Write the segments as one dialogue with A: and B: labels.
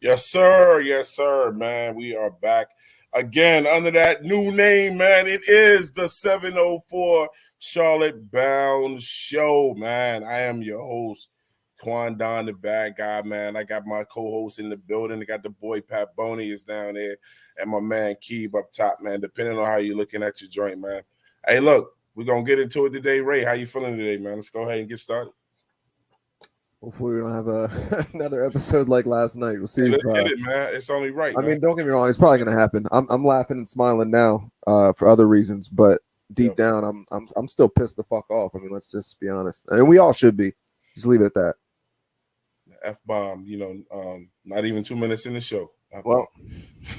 A: Yes, sir, man. We are back again under that new name, man. It is the 704 Charlotte Bound Show, man. I am your host, Twan Don, the bad guy, man. I got my co-host in the building. I got the boy Pat Boney is down there, and my man Keeb up top, man. Depending on how you're looking at your joint, man. Hey, look, we're gonna get into it today. Ray, how you feeling today, man? Let's go ahead and get started.
B: Hopefully, we don't have another episode like last night. We'll see.
A: Hey,
B: If,
A: let's get it, man. It's only right,
B: I
A: man.
B: mean, don't get me wrong; it's probably going to happen. I'm laughing and smiling now for other reasons, but deep down, I'm still pissed the fuck off. I mean, let's just be honest, and we all should be. Just leave it at that.
A: F-bomb, not even 2 minutes in the show.
B: Well,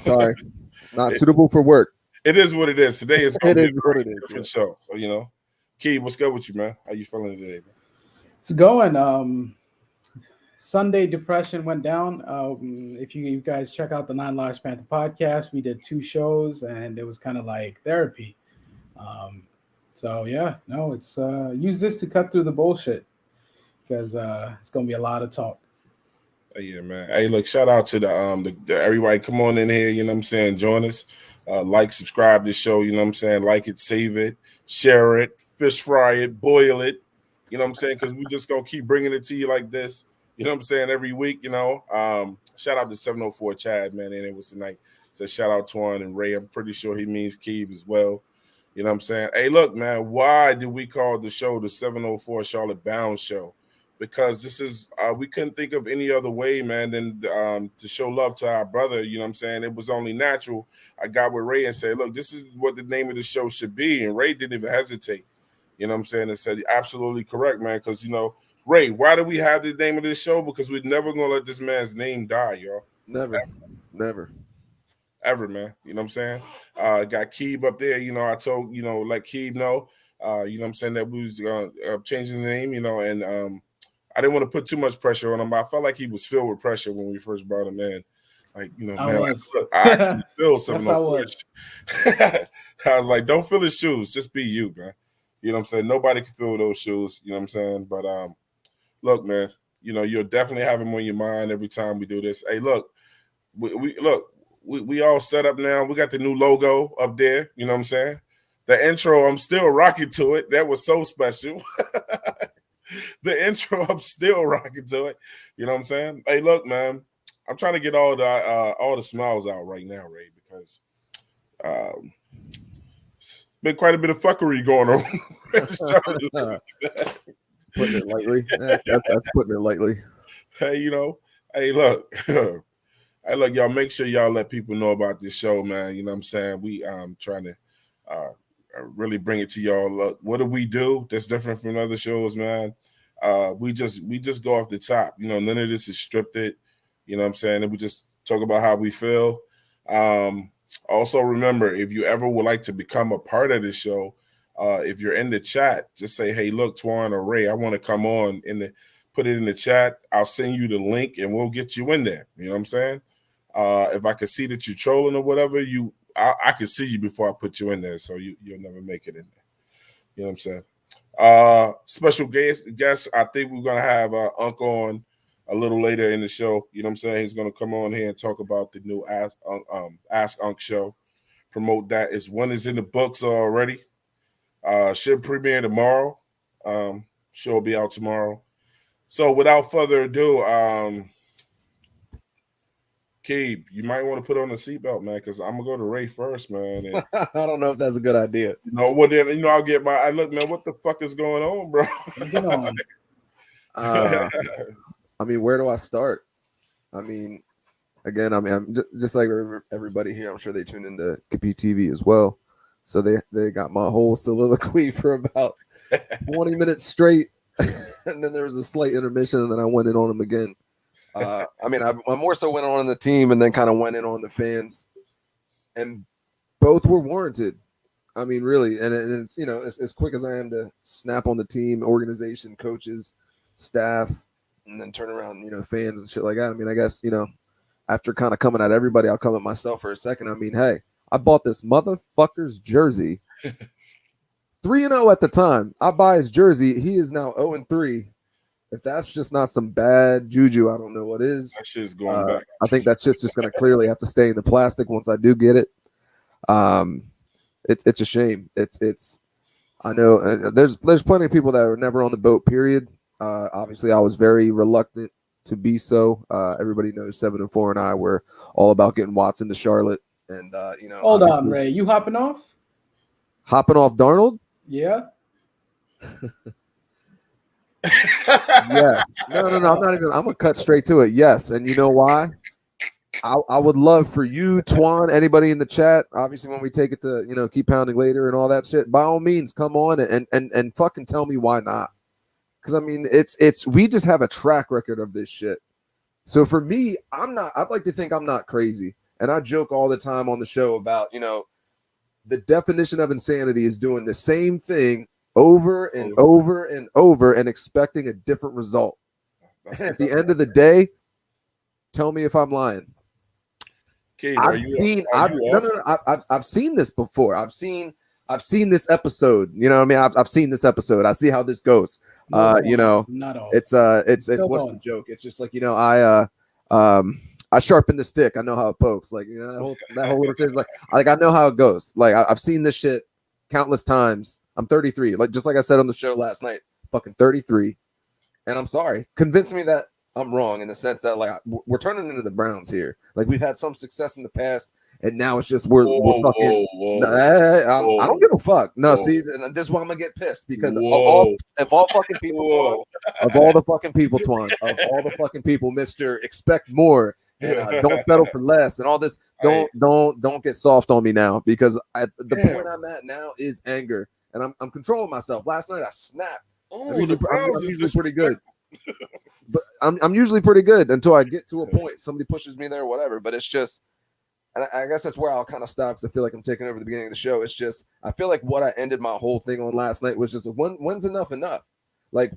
B: sorry, it's not suitable for work.
A: It is what it is. Today is
B: it is what it is.
A: Different show, Key, what's good with you, man? How you feeling today, man?
C: It's going. Sunday depression went down. If you guys check out the Nine Lives Panther podcast, we did 2 shows, and it was kind of like therapy. It's use this to cut through the bullshit because it's gonna be a lot of talk.
A: Yeah, man. Hey, look, shout out to the everybody. Come on in here, you know what I'm saying? Join us. Like, subscribe to the show, you know what I'm saying? Like it, save it, share it, fish fry it, boil it. You know what I'm saying? Because we just gonna keep bringing it to you like this. You know what I'm saying? Every week, shout out to 704 Chad, man. And it was tonight. So shout out to Twan and Ray. I'm pretty sure he means Keeb as well. You know what I'm saying? Hey, look, man, why did we call the show the 704 Charlotte Bound Show? Because this is, we couldn't think of any other way, man, than to show love to our brother. You know what I'm saying? It was only natural. I got with Ray and said, look, this is what the name of the show should be. And Ray didn't even hesitate. You know what I'm saying? And said, absolutely correct, man. Because, Ray, why do we have the name of this show? Because we're never going to let this man's name die, y'all.
B: Never.
A: Ever, man. You know what I'm saying? Got Keeb up there. I told, let Keeb know, you know what I'm saying, that we was changing the name, and I didn't want to put too much pressure on him, but I felt like he was filled with pressure when we first brought him in. Like, I actually feel something. I was like, don't fill his shoes. Just be you, man. You know what I'm saying? Nobody can fill those shoes. You know what I'm saying? But look, man, you'll definitely have him on your mind every time we do this. Hey, look, we all set up now. We got the new logo up there. You know what I'm saying? The intro, I'm still rocking to it. That was so special. The intro, I'm still rocking to it. You know what I'm saying? Hey, look, man, I'm trying to get all the smiles out right now, Ray, because it's been quite a bit of fuckery going on.
B: Putting it lightly. That's putting it lightly.
A: Hey, hey, look. Hey, look, y'all, make sure y'all let people know about this show, man. You know what I'm saying? We trying to really bring it to y'all. Look, what do we do that's different from other shows, man? We just go off the top. None of this is scripted. You know what I'm saying? And we just talk about how we feel. Also, remember, if you ever would like to become a part of this show, if you're in the chat, just say, hey, look, Twan or Ray, I want to come on put it in the chat. I'll send you the link and we'll get you in there. You know what I'm saying? If I can see that you're trolling or whatever, I can see you before I put you in there, so you'll never make it in there. You know what I'm saying? Special guest, I think we're gonna have Unc on a little later in the show. You know what I'm saying? He's gonna come on here and talk about the new Ask Unc show. Promote that. One is in the books already. Should premiere tomorrow. Show will be out tomorrow. So without further ado, Keeb, you might want to put on a seatbelt, man, because I'm gonna go to Ray first, man. And,
B: I don't know if that's a good idea.
A: Well then, I'll get I look, man. What the fuck is going on, bro?
B: I mean, where do I start? I mean, again, I'm just like everybody here. I'm sure they tune into Kapee TV as well, so they got my whole soliloquy for about 20 minutes straight, and then there was a slight intermission, and then I went in on them again. I more so went on the team and then kind of went in on the fans, and both were warranted. I mean, really, and it's as quick as I am to snap on the team, organization, coaches, staff, and then turn around, fans and shit like that. I mean, I guess after kind of coming at everybody, I'll come at myself for a second. I mean, hey, I bought this motherfucker's jersey, 3-0 at the time. I buy his jersey. He is now 0-3. if that's just not some bad juju, I don't know what is.
A: That shit's going back.
B: I think that shit's just gonna clearly have to stay in the plastic once I do get it. It's a shame. It's I know there's plenty of people that are never on the boat. Period. Obviously, I was very reluctant to be so. Everybody knows 7-4 and I were all about getting Watson to Charlotte, and
C: Hold on, Ray. You hopping off?
B: hopping off Darnold.
C: Yeah.
B: Yes. No. I'm not even. I'm gonna cut straight to it. Yes, and you know why? I would love for you, Twan, anybody in the chat. Obviously, when we take it to keep pounding later and all that shit, by all means, come on and fucking tell me why not. Because I mean, it's we just have a track record of this shit. So for me, I'd like to think I'm not crazy, and I joke all the time on the show about the definition of insanity is doing the same thing over and over and over and expecting a different result. And at the end of the day, tell me if I'm lying.
A: Kid,
B: I've seen this before. I've seen this episode. You know what I mean? I've seen this episode. I see how this goes.
C: Not all.
B: It's what's the joke? It's just like I sharpen the stick. I know how it pokes. Like that whole little thing. Like I know how it goes. Like I've seen this shit countless times. I'm 33. Like just like I said on the show last night. Fucking 33. And I'm sorry. Convince me that I'm wrong in the sense that we're turning into the Browns here. Like we've had some success in the past, and now it's just we're fucking. I don't give a fuck. No, see, and this is why I'm gonna get pissed because of all fucking people, of all the fucking people, Twan, of all the fucking people, Mister, expect more and don't settle for less and all this. Don't get soft on me now because the point I'm at now is anger, and I'm controlling myself. Last night I snapped. I'm usually pretty good. But I'm usually pretty good until I get to a point. Somebody pushes me there or whatever. But it's just, and I guess that's where I'll kind of stop because I feel like I'm taking over the beginning of the show. It's just, I feel like what I ended my whole thing on last night was just, when's enough? Like,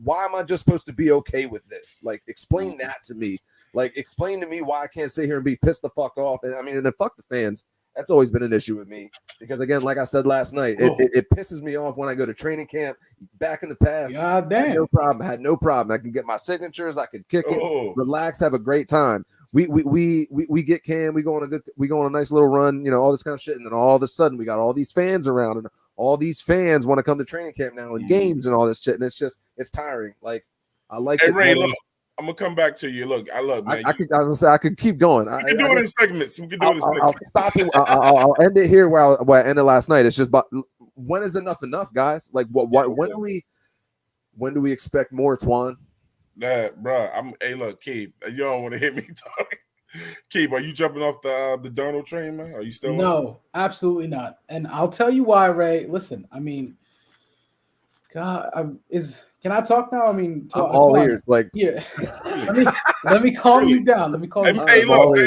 B: why am I just supposed to be okay with this? Like, explain that to me. Like, explain to me why I can't sit here and be pissed the fuck off. And I mean, and then fuck the fans. That's always been an issue with me because, again, like I said last night, it pisses me off when I go to training camp. Back in the past,
C: God damn.
B: Had no problem. I can get my signatures. I could kick it, relax, have a great time. We get Cam. We go on a nice little run. All this kind of shit, and then all of a sudden we got all these fans around, and all these fans want to come to training camp now and games and all this shit, and it's tiring. Like I like.
A: Hey Ray, look. I'm gonna come back to you. Look, man.
B: I could keep going.
A: We can do it in segments.
B: I'll stop it. I'll end it here where I ended last night. It's just, but when is enough, guys? Like, when do we expect more, Twan?
A: Bro. Hey, look, Keith. You don't want to hit me talking. Keith, are you jumping off the Donald train, man? Are you still?
C: No, absolutely not. And I'll tell you why, Ray. Listen, I mean, God, Can I talk now? I mean,
B: I'm all ears. Like,
C: yeah. let me calm you down. Let me calm you down.
A: Hey, look,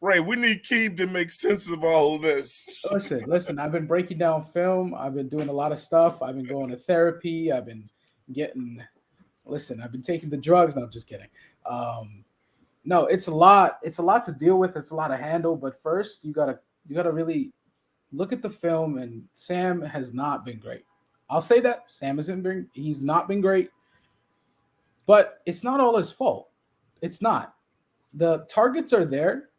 A: Ray. We need Keith to make sense of all of this.
C: Listen. I've been breaking down film. I've been doing a lot of stuff. I've been going to therapy. I've been getting. Listen, I've been taking the drugs. No, I'm just kidding. No, it's a lot. It's a lot to deal with. It's a lot to handle. But first, you gotta really look at the film. And Sam has not been great. I'll say that he's not been great, but it's not all his fault. It's not. The targets are there,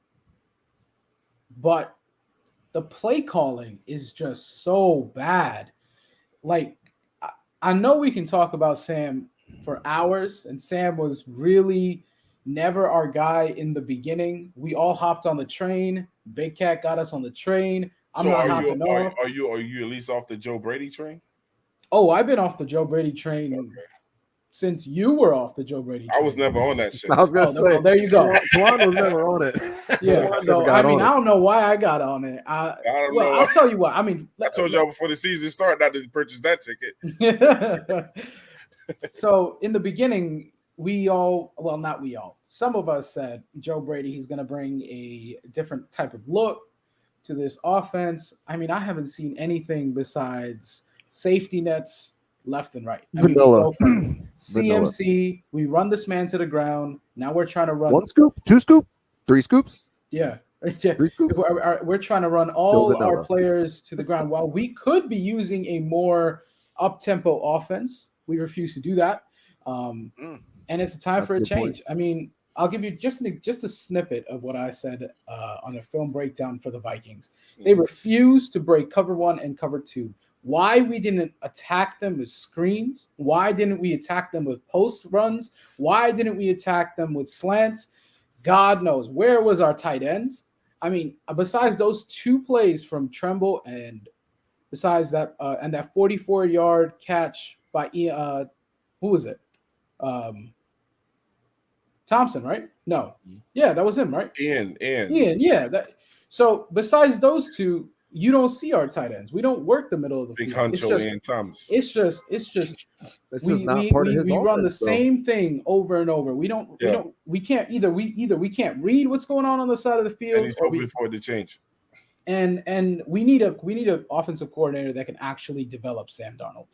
C: but the play calling is just so bad. Like, I know we can talk about Sam for hours, and Sam was really never our guy in the beginning. We all hopped on the train. Big Cat got us on the train. Are
A: you at least off the Joe Brady train?
C: Oh, I've been off the Joe Brady train since you were off the Joe Brady train.
A: I was never on that shit.
B: I was going to say.
C: Well, there you go.
B: Twan was never on it.
C: Yeah, so, I don't know why I got on it. I don't know. I'll tell you what. I mean,
A: I told y'all before the season started not to purchase that ticket.
C: So, in the beginning, some of us said, Joe Brady, he's going to bring a different type of look to this offense. I mean, I haven't seen anything besides safety nets left and right. I mean,
B: Vanilla.
C: CMC, we run this man to the ground. Now we're trying to run
B: 1 scoop, 2 scoop, 3 scoops.
C: Yeah.
B: 3 scoops.
C: We're trying to run all our players to the ground. While we could be using a more up-tempo offense, we refuse to do that. And it's a time
B: That's
C: for
B: a
C: a
B: good point.
C: change. I mean, I'll give you just a snippet of what I said on a film breakdown for the Vikings. They
A: Mhm.
C: refused to break cover one and cover two. Why we didn't attack them with screens? Why didn't we attack them with post runs? Why didn't we attack them with slants? God knows. Where was our tight ends? I mean, besides those two plays from Tremble and besides that and that 44-yard catch by who was it? Um, Thompson, right? No. Yeah, that was him, right?
A: And
C: Ian, yeah. That so besides those two, you don't see our tight ends. We don't work the middle of the
A: Big
C: field.
A: Huncho and Thomas.
C: It's just
B: It's just
C: we
B: not
C: we
B: part of
C: we,
B: his
C: we run the
B: offense, though.
C: same thing over and over.
A: Yeah,
C: We can't either we can't read what's going on the side of the
A: and
C: field
A: he's
C: or
A: hoping
C: we
A: for it to change.
C: and we need a offensive coordinator that can actually develop Sam Darnold.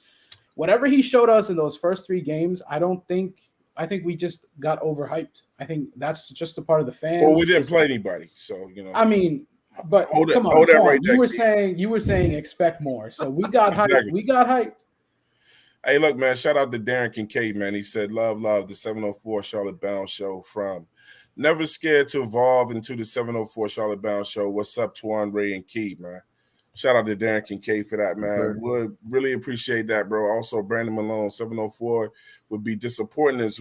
C: Whatever he showed us in those first three games, I think we just got overhyped. I think that's just a part of the
A: Well, we
C: fans.
A: didn't
C: Just
A: play anybody, so
C: I mean, but come on,
A: hold that right
C: Twan,
A: there, Keith.
C: you were saying expect more. So we got hyped.
A: Exactly.
C: We got hyped.
A: Hey, look, man, shout out to Darren Kincaid, man. He said, love, the 704 Charlotte Bound Show from Never Scared to Evolve into the 704 Charlotte Bound Show. What's up, Twan, Ray, and Key, man? Shout out to Darren Kincaid for that, man.
B: Sure.
A: Would really appreciate that, bro. Also, Brandon Malone, 704, would be disappointed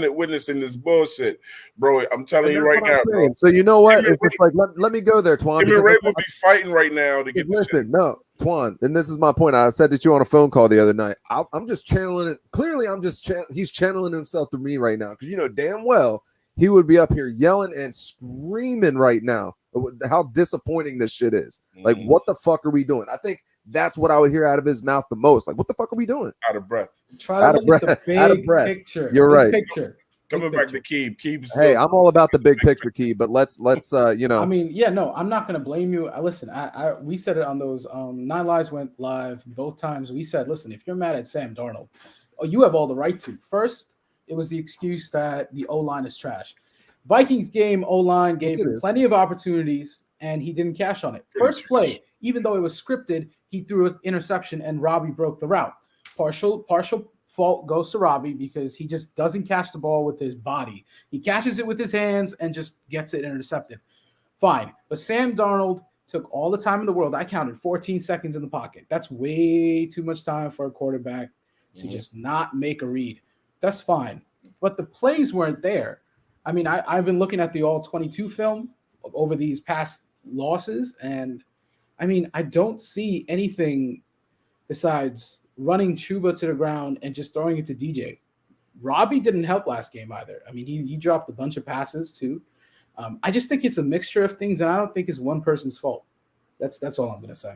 A: witnessing this bullshit. Bro, I'm telling
B: And
A: you
B: that's
A: right
B: what I'm
A: now, bro.
B: saying. So you know what?
A: Him and
B: It's just like let me go there, Twan.
A: Him and
B: Because
A: Ray would be fighting right now to get the shit.
B: listen, no, Twan, and this is my point. I said that you on a phone call the other night. I'm just channeling it. Clearly, he's channeling himself through me right now because you know damn well he would be up here yelling and screaming right now how disappointing this shit is. Like, what the fuck are we doing? I think that's what I would hear out of his mouth the most. Like, what the fuck are we doing?
A: Out of breath.
C: Try to
B: Out of
C: look at
B: breath.
C: the
B: Out of
C: big
B: breath.
C: picture.
B: You're
C: Big
B: right.
C: Picture.
A: Coming
C: Big
A: back to
C: picture.
A: Keeb.
B: Hey, I'm all about the big picture, Key. But let's you know.
C: I mean, yeah, no, I'm not gonna blame you. Listen, we said it on those Nine Lives went live both times. We said, listen, if you're mad at Sam Darnold, oh, you have all the right to. First, it was the excuse that the O line is trash. Vikings game O line gave
B: it
C: him
B: is.
C: plenty of opportunities and he didn't cash on it.
A: Pretty
C: First
A: trash.
C: play, even though it was scripted, he threw an interception and Robbie broke the route. Partial fault goes to Robbie because he just doesn't catch the ball with his body. He catches it with his hands and just gets it intercepted. Fine. But Sam Darnold took all the time in the world. I counted 14 seconds in the pocket. That's way too much time for a quarterback to just not make a read. That's fine. But the plays weren't there. I mean, I've been looking at the all 22 film over these past losses, and I mean, I don't see anything besides running Chuba to the ground and just throwing it to DJ. Robbie didn't help last game either. I mean, he dropped a bunch of passes too. I just think it's a mixture of things, and I don't think it's one person's fault. That's all I'm gonna say.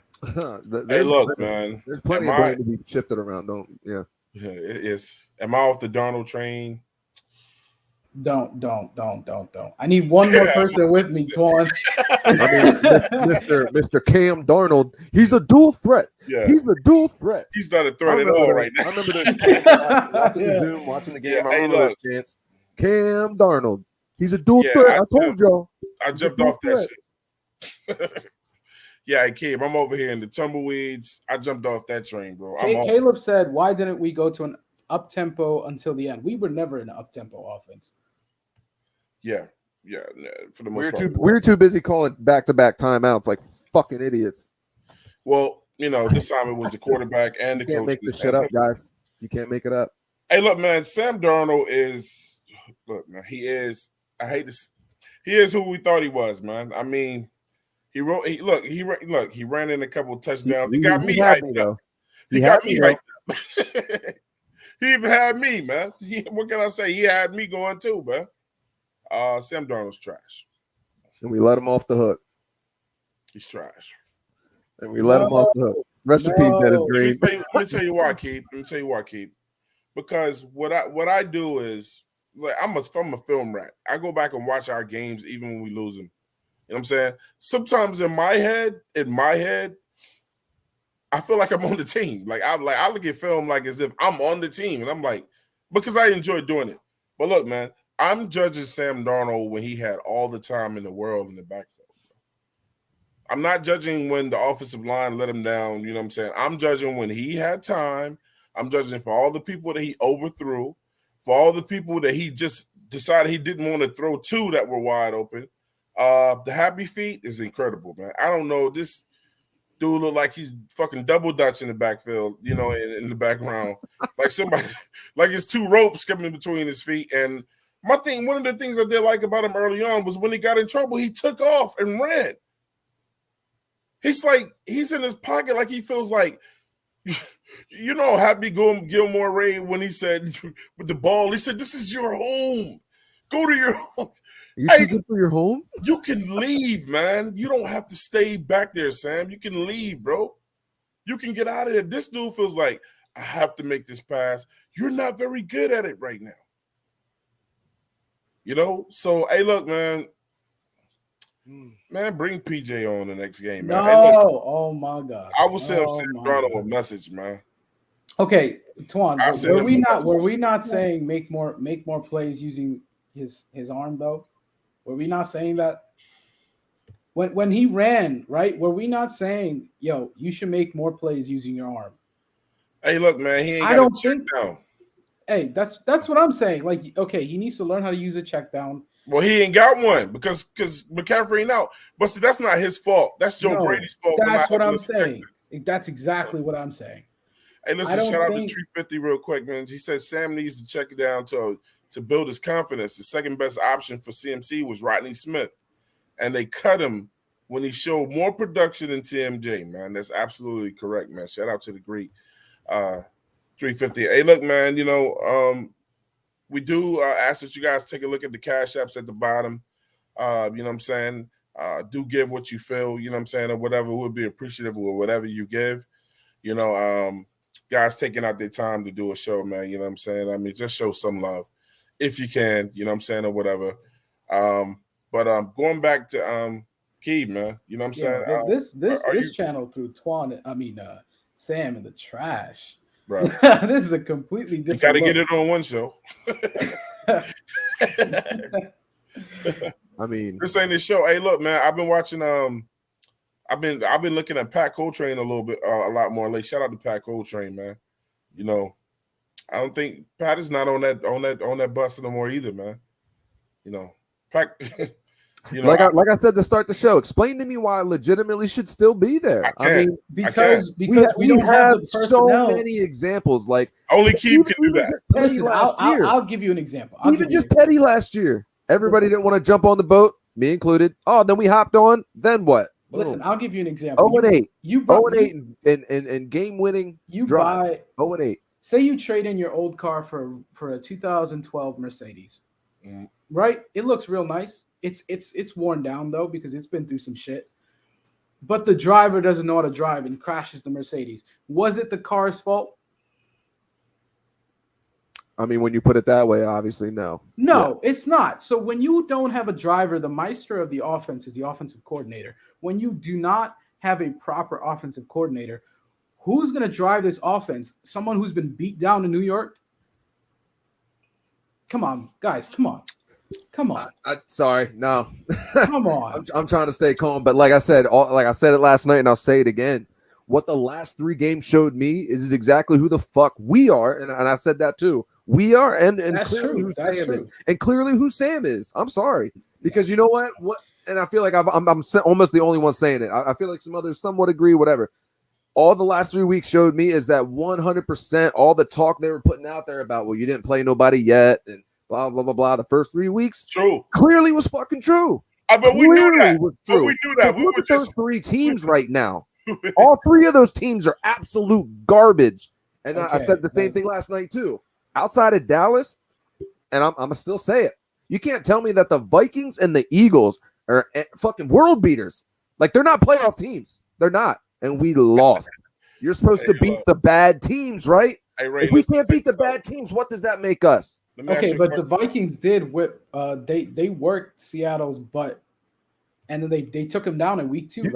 A: Hey, look, man.
B: There's plenty of blame to be shifted around. Yeah,
A: it is. Am I off the Darnold train?
C: Don't. I need one more person with me, Twan.
B: I mean, Mr. Cam Darnold, he's a dual threat.
A: Yeah.
B: He's a dual threat.
A: He's not a threat at all right now.
B: I remember the watching the Zoom, watching the game.
A: Yeah,
B: I remember
A: look.
B: that chance. Cam Darnold, he's a dual
A: Yeah,
B: threat. I told y'all.
A: I jumped off that shit. Yeah, Keeb, I'm over here in the tumbleweeds. I jumped off that train, bro.
C: Caleb said, "Why didn't we go to an up tempo until the end? We were never in an up tempo offense."
A: Yeah, for the most part.
B: We were too busy calling back-to-back timeouts like fucking idiots.
A: Well, you know, this time it was the quarterback and the
B: You can't
A: coach.
B: make this shit up, guys. You can't make it up.
A: Hey, look, man, Sam Darnold is he is who we thought he was, man. I mean, he ran in a couple touchdowns. He got me hyped up. He got me hyped up. He even had me, man. What can I say? He had me going too, man. Sam Darnold's trash.
B: And we let him off the hook.
A: He's trash.
B: And we let him off the hook. Rest in peace, Dennis Green.
A: Let me tell you why, Keith. Because what I do is, like, I'm a film rat. I go back and watch our games even when we lose them. You know what I'm saying? Sometimes in my head, I feel like I'm on the team. I look at film like as if I'm on the team, and I'm like, because I enjoy doing it. But look, man, I'm judging Sam Darnold when he had all the time in the world in the backfield. I'm not judging when the offensive line let him down. You know what I'm saying? I'm judging when he had time. I'm judging for all the people that he overthrew, for all the people that he just decided he didn't want to throw to that were wide open. The happy feet is incredible, man. I don't know. This dude look like he's fucking double dutch in the backfield, in the background. Like somebody, like it's two ropes coming between his feet. And one of the things I did like about him early on was when he got in trouble, he took off and ran. He's in his pocket like he feels like, Happy Gilmore Ray when he said with the ball, he said, "This is your home. Go to your home."
B: You're too good for your home?
A: You can leave, man. You don't have to stay back there, Sam. You can leave, bro. You can get out of there. This dude feels like, I have to make this pass. You're not very good at it right now. So, hey, look, man. Man, bring PJ on the next game, man.
C: No,
A: hey, look,
C: oh my God.
A: I will send Sam Brown a message, man.
C: Okay, Twan, were we not
A: Yeah.
C: saying make more plays using his arm though? Were we not saying that? When he ran, right? Were we not saying, yo, you should make more plays using your arm?
A: Hey, look, man, he ain't
C: I
A: got
C: don't
A: a check
C: think
A: down.
C: Hey, that's what I'm saying. Like, okay, he needs to learn how to use a check down.
A: Well, he ain't got one because McCaffrey ain't out. But see, that's not his fault. That's Joe Brady's fault.
C: That's what I'm saying. That's exactly what I'm saying.
A: Hey, listen, shout out to 350 real quick, man. He says Sam needs to check it down to build his confidence. The second best option for CMC was Rodney Smith, and they cut him when he showed more production than TMJ, man. That's absolutely correct, man. Shout out to the Greek 350. Hey, look, man, we do ask that you guys take a look at the cash apps at the bottom. You know what I'm saying? Do give what you feel, you know what I'm saying, or whatever. We'll be appreciative of whatever you give. Guys taking out their time to do a show, man, you know what I'm saying? I mean, just show some love if you can, you know what I'm saying, or whatever. But going back to Key, man, you know what I'm saying?
C: This channel threw Sam in the trash.
A: Right.
C: This is a completely different.
A: You got to get it on one show.
B: I mean,
A: this ain't the show. Hey, look, man, I've been watching. I've been looking at Pat Coltrane a lot more lately. Shout out to Pat Coltrane, man. I don't think Pat is not on that bus no more either, man. Pat.
B: Like I said to start the show, explain to me why I legitimately should still be there. I mean,
C: because we don't
B: have
C: the
B: so many examples. Like
A: only Keith can do that.
B: Teddy last year.
C: I'll give you an example.
B: Teddy last year. Everybody didn't want to jump on the boat, me included. Oh, then we hopped on. Then what?
C: Listen, I'll give you an example.
B: 0-8. 0-8 in game winning.
C: You
B: drives.
C: buy
B: 0-8.
C: Say you trade in your old car for a 2012 Mercedes.
A: Mm.
C: Right? It looks real nice. It's worn down though because it's been through some shit. But the driver doesn't know how to drive and crashes the Mercedes. Was it the car's fault?
B: I mean, when you put it that way, obviously no.
C: No, it's not. So when you don't have a driver, the maestro of the offense is the offensive coordinator. When you do not have a proper offensive coordinator, who's going to drive this offense? Someone who's been beat down in New York? Come on, guys. Come on.
B: Sorry, no.
C: Come on.
B: I'm trying to stay calm, but like I said it last night, and I'll say it again. What the last 3 games showed me is exactly who the fuck we are, and I said that too. We are, and clearly who Sam is, and clearly who Sam is. I'm sorry, because you know what, and I feel like I'm almost the only one saying it. I feel like some others somewhat agree, whatever. All the last 3 weeks showed me is that 100% all the talk they were putting out there about, well, you didn't play nobody yet, and blah, blah, blah, blah. The first 3 weeks clearly was fucking true.
A: But we knew that.
B: Look at those 3 teams right now. All 3 of those teams are absolute garbage. And I said the same thing last night too. Outside of Dallas, and I'm going to still say it, you can't tell me that the Vikings and the Eagles are fucking world beaters. Like, they're not playoff teams. They're not. And we lost. You're supposed to beat the bad teams, right?
A: Hey, Ray,
B: if we can't beat the bad teams, what does that make us?
C: Okay, but the Vikings did whip. They worked Seattle's butt, and then they took him down in week 2. Right?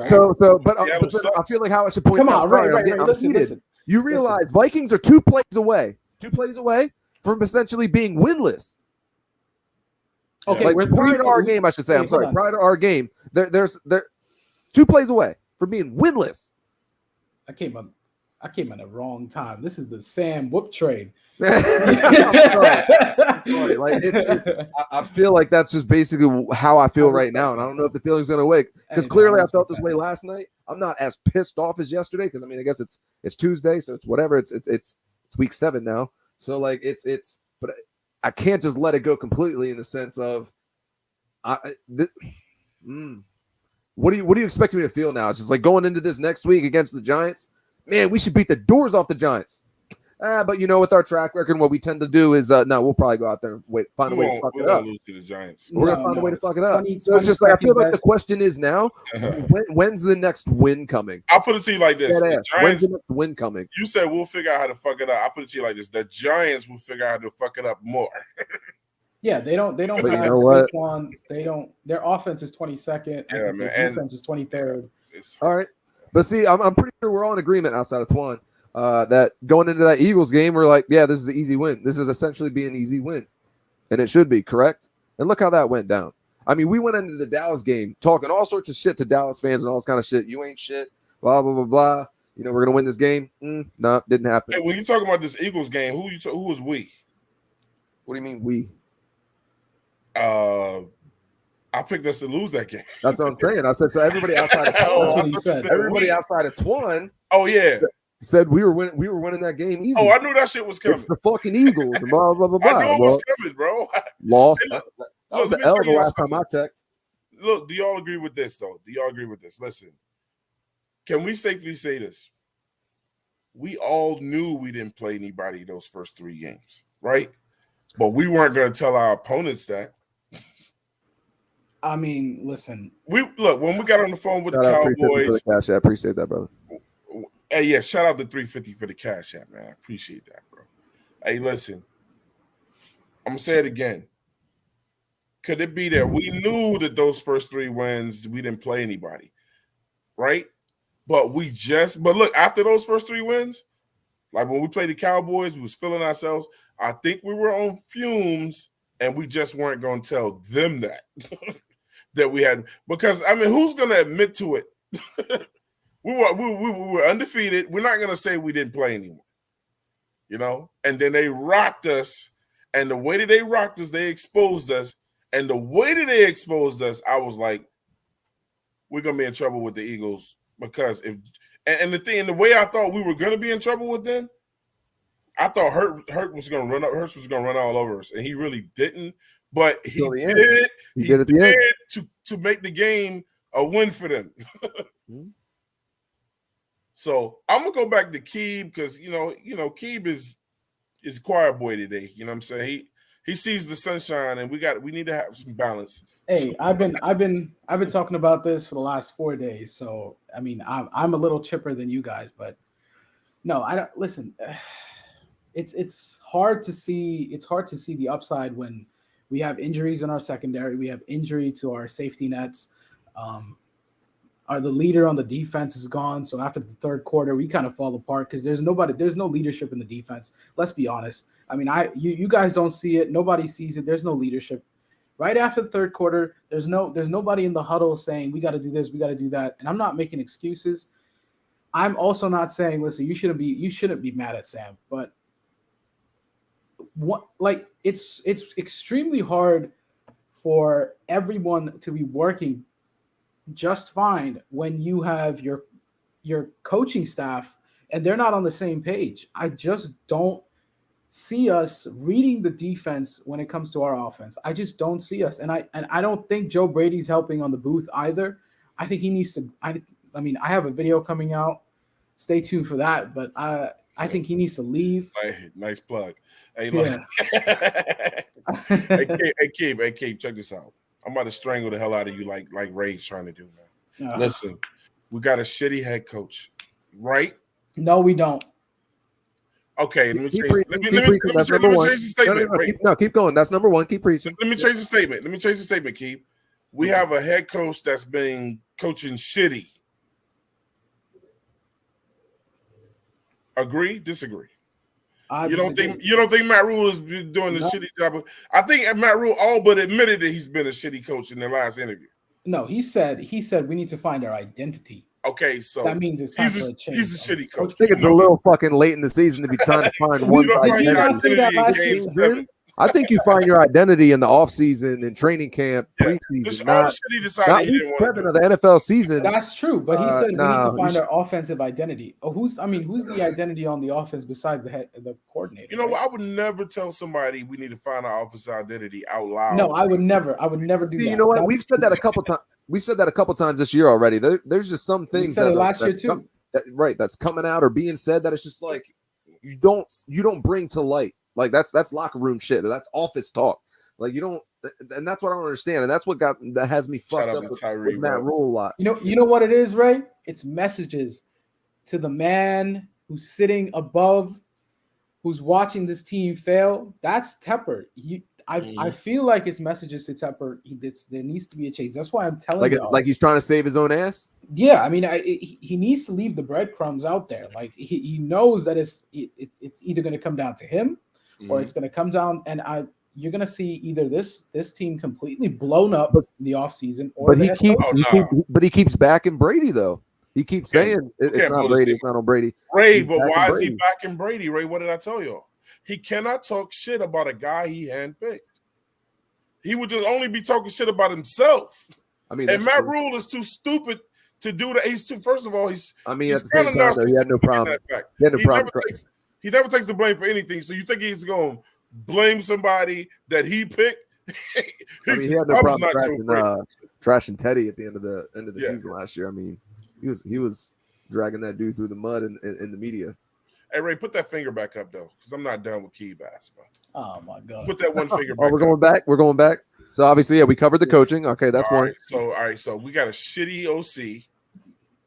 B: But I feel like how I should point out.
C: Come on, right. Listen.
B: You realize Vikings are 2 plays away from essentially being winless.
C: Okay,
B: like,
C: we're
B: prior to our game, I should say. I'm sorry. Prior to our game, they're 2 plays away from being winless.
C: I came up. I came at the wrong time. This is the Sam Whoop train.
B: I'm sorry. I'm sorry. Like I feel like that's just basically how I feel right now, and I don't know if the feeling's gonna wake because
C: Hey,
B: clearly
C: I
B: I felt
C: respect
B: this
C: that.
B: way last night. I'm not as pissed off as yesterday because I mean I guess it's Tuesday, so it's whatever. It's week 7 now, so like it's but I can't just let it go completely in the sense of what do you expect me to feel now? It's just like going into this next week against the Giants. Man, we should beat the doors off the Giants. But with our track record, what we tend to do is no, we'll probably go out there and find a way to fuck
A: We
B: it up.
A: won't lose to the Giants.
B: We're gonna
C: No,
B: find a way
C: no.
B: to fuck it up.
C: 20
B: So it's just like I feel like the
C: best.
B: question is now, when's the next win coming?
A: I'll put it to you like this: the
B: When's
A: Giants.
B: the next win coming?
A: You said we'll figure out how to fuck it up. I'll put it to you like this: the Giants will figure out how to fuck it up more.
C: Yeah, they don't have
B: But you know what?
C: Saquon. They don't. Their offense is 22nd. I
A: Yeah,
C: think
A: man,
C: their
A: and-
C: defense is 23rd.
B: All right, but see, I'm pretty sure we're all in agreement outside of Twan that going into that Eagles game, we're like, yeah, this is an easy win. This is essentially be an easy win, and it should be correct. And look how that went down. I mean, we went into the Dallas game talking all sorts of shit to Dallas fans and all this kind of shit. You ain't shit. Blah blah blah blah. We're gonna win this game. No, didn't happen.
A: Hey, when you talking about this Eagles game, who was we?
B: What do you mean we?
A: I picked us to lose that game.
B: That's what I'm saying. I said so. Everybody outside of
C: That's what he
A: I
C: said.
A: said
B: everybody
A: we.
B: outside of Twan
A: Oh yeah.
B: said we were winning that game easy.
A: Oh, I knew that shit was coming.
B: It's the fucking Eagles. And blah blah blah blah.
A: I knew it was coming, bro.
B: Lost.
A: Hey, look,
B: That was
A: let
B: the
A: me
B: L
A: tell
B: the
A: you
B: last time
A: something.
B: I checked.
A: Look, do y'all agree with this though? Do y'all agree with this? Listen, can we safely say this? We all knew we didn't play anybody those first 3 games, right? But we weren't going to tell our opponents that.
C: I mean, listen.
A: Look when we got on the phone with
B: Shout
A: the
B: out 350 for
A: Cowboys.
B: the cash. I appreciate that, brother.
A: Hey, yeah, shout out to 350 for the cash app, man. I appreciate that, bro. Hey, listen, I'm gonna say it again. Could it be that we knew that those first 3 wins we didn't play anybody, right? But look, after those first 3 wins, like when we played the Cowboys, we was feeling ourselves. I think we were on fumes, and we just weren't gonna tell them that that we had, because I mean, who's gonna admit to it? we were undefeated. We're not gonna say we didn't play anyone, And then they rocked us, and the way that they rocked us, they exposed us, and the way that they exposed us, I was like, we're gonna be in trouble with the Eagles because the way I thought we were gonna be in trouble with them, I thought Hurt was gonna run up. Hurts was gonna run all over us, and he really didn't. But he did. He did at the end to make the game a win for them. So I'm gonna go back to Keeb because Keeb is choir boy today. You know what I'm saying? He sees the sunshine, and we need to have some balance.
C: Hey, I've been talking about this for the last 4 days. So I mean, I'm a little chipper than you guys, but no, I don't listen. It's hard to see. It's hard to see the upside when we have injuries in our secondary. We have injury to our safety nets. The leader on the defense is gone. So after the third quarter, we kind of fall apart because there's no leadership in the defense. Let's be honest. I mean, you guys don't see it. Nobody sees it. There's no leadership. Right after the third quarter, there's nobody in the huddle saying we got to do this, we got to do that. And I'm not making excuses. I'm also not saying, listen, you shouldn't be mad at Sam, but it's extremely hard for everyone to be working just fine when you have your coaching staff and they're not on the same page. I just don't see us reading the defense when it comes to our offense. I just don't see us, and I don't think Joe Brady's helping on the booth either. I think he needs to. I mean, I have a video coming out. Stay tuned for that, but I think he needs to leave.
A: Nice plug. Hey, look. Hey, Keeb, check this out. I'm about to strangle the hell out of you like Ray's trying to do, man. Listen, we got a shitty head coach, right?
C: No, we don't.
A: Okay, let me change the statement.
B: No, keep going. That's number one. Keep preaching.
A: Let me change the statement. Keeb. We have a head coach that's been coaching shitty. Agree? Disagree? You don't think Matt Rule is doing a shitty job? I think Matt Rule all but admitted that he's been a shitty coach in the last interview.
C: No, he said we need to find our identity.
A: Okay, so
C: that means it's time for a change.
A: he's a shitty coach.
B: I think it's a little fucking late in the season to be trying to find
A: You
B: one
A: don't find your
C: not say that
A: identity in
C: last
A: game
C: year?
A: 7.
B: I think you find your identity in the offseason and training camp,
A: Yeah.
B: preseason,
A: Just all the
B: not,
A: shit he decided
B: not
A: he
B: week
A: didn't want to
B: 7
A: do.
B: of the NFL season.
C: That's true, but he said we need
B: no,
C: to
B: you
C: find
B: should-
C: our offensive identity. Oh, who's the identity on the offense besides the coordinator?
A: You know
C: right?
A: what? I would never tell somebody we need to find our offensive identity out loud.
C: No, I would never do
B: See,
C: that.
B: you know what?
C: That
B: We've
C: would
B: said
C: be
B: that a couple times. We said that a couple times this year already. There's just some
C: We
B: things
C: said
B: that
C: it last year
B: that's
C: too.
B: that's coming out or being said that it's just like you don't bring to light. Like that's locker room shit. Or that's office talk. Like you don't, and that's what I don't understand. And that's what has me
A: Shout
B: fucked
A: out
B: up
A: to
B: with
A: Tyree,
B: Matt
A: bro.
B: Rule a lot.
C: You know what it is, Ray? It's messages to the man who's sitting above, who's watching this team fail. That's Tepper. I feel like it's messages to Tepper. There needs to be a change. That's why I'm telling you.
B: Like he's trying to save his own ass.
C: Yeah, I mean, he needs to leave the breadcrumbs out there. Like he knows that it's either going to come down to him, or it's going to come down, and you're going to see either this team completely blown up in the offseason, or
B: but he keeps backing Brady though. He keeps saying it's not Brady. It's not on Brady.
A: Ray, but why is he backing Brady? Ray, what did I tell y'all? He cannot talk shit about a guy he handpicked. He would just only be talking shit about himself.
B: I mean,
A: and Matt Rule is too stupid to do that. He's too. First of all, he's.
B: I mean,
A: he's
B: at the same time, though, he had no problem.
A: He never takes the blame for anything. So you think he's going to blame somebody that he picked?
B: I mean, he had no problem trashing Teddy at the end of the season last year. I mean, he was dragging that dude through the mud in the media.
A: Hey Ray, put that finger back up though, because I'm not done with key basketball.
C: Oh my god!
A: Put that one finger back.
B: We're going back. We're going back. So obviously, we covered the coaching. Okay, that's one.
A: All right. So we got a shitty OC.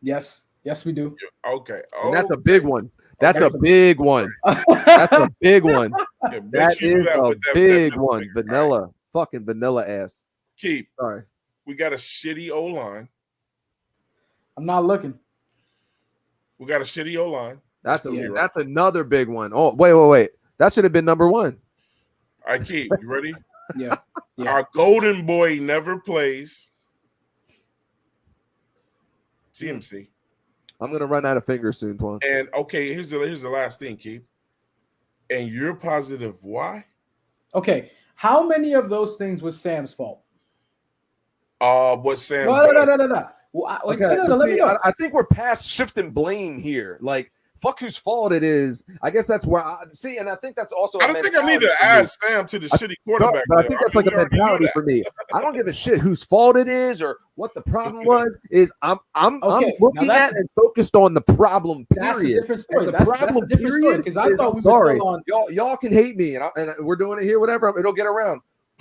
C: Yes, we do.
A: Okay.
B: And that's a big one. That's a big one. That's a big one.
A: Yeah,
B: that is a big one. Vanilla, fucking vanilla ass.
A: Keep.
B: Sorry.
A: We got a shitty O line.
C: I'm not looking.
A: We got a shitty O line.
B: That's another big one. Oh, wait. That should have been number one.
A: All right, Keith, you ready?
C: Yeah.
A: Our golden boy never plays. CMC.
B: I'm gonna run out of fingers soon, Twan.
A: And okay, here's the last thing, Keith. And you're positive why?
C: Okay. How many of those things was Sam's fault?
A: What Sam?
C: No.
B: Well, okay, I think we're past shifting blame here. Like, fuck whose fault it is. I guess that's where I see, and I think that's also.
A: I don't think I need to add Sam to the shitty quarterback.
B: But I think that's like a mentality for me. I don't give a shit whose fault it is or what the problem was. I'm looking at and focused on the problem. Period.
C: That's a different story.
B: The problem.
C: Because I thought we were
B: sorry.
C: still on.
B: Y'all can hate me, and we're doing it here. Whatever. It'll get around.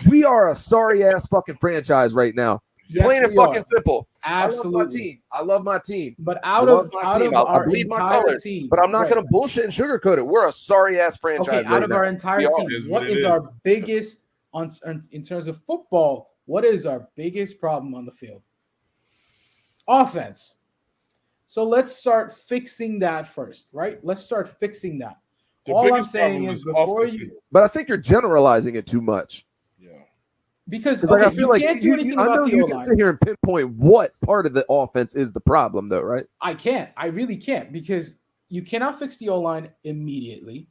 B: We are a sorry ass fucking franchise right now.
C: Yes,
B: plain and fucking simple.
C: Absolutely.
B: I love my team.
C: But out of
B: I bleed my colors,
C: team,
B: but I'm not going to bullshit and sugarcoat it. We're a sorry ass franchise.
C: Okay, out of our entire team, what is our biggest in terms of football? What is our biggest problem on the field? Offense. So let's start fixing that first, right? Let's start fixing that. All I'm saying is before you.
B: But I think you're generalizing it too much.
C: Because
B: I feel like I know you can sit here and pinpoint what part of the offense is the problem, though, right?
C: I can't. I really can't, because you cannot fix the O-line immediately.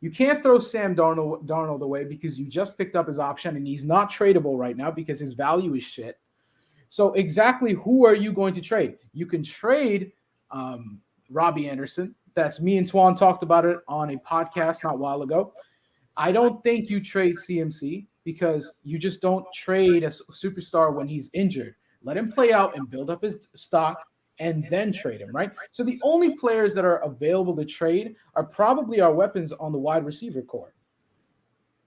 C: You can't throw Sam Darnold away because you just picked up his option and he's not tradable right now because his value is shit. So exactly who are you going to trade? You can trade Robbie Anderson. That's me and Twan talked about it on a podcast not a while ago. I don't think you trade CMC, because you just don't trade a superstar when he's injured. Let him play out and build up his stock and then trade him, right? So the only players that are available to trade are probably our weapons on the wide receiver core.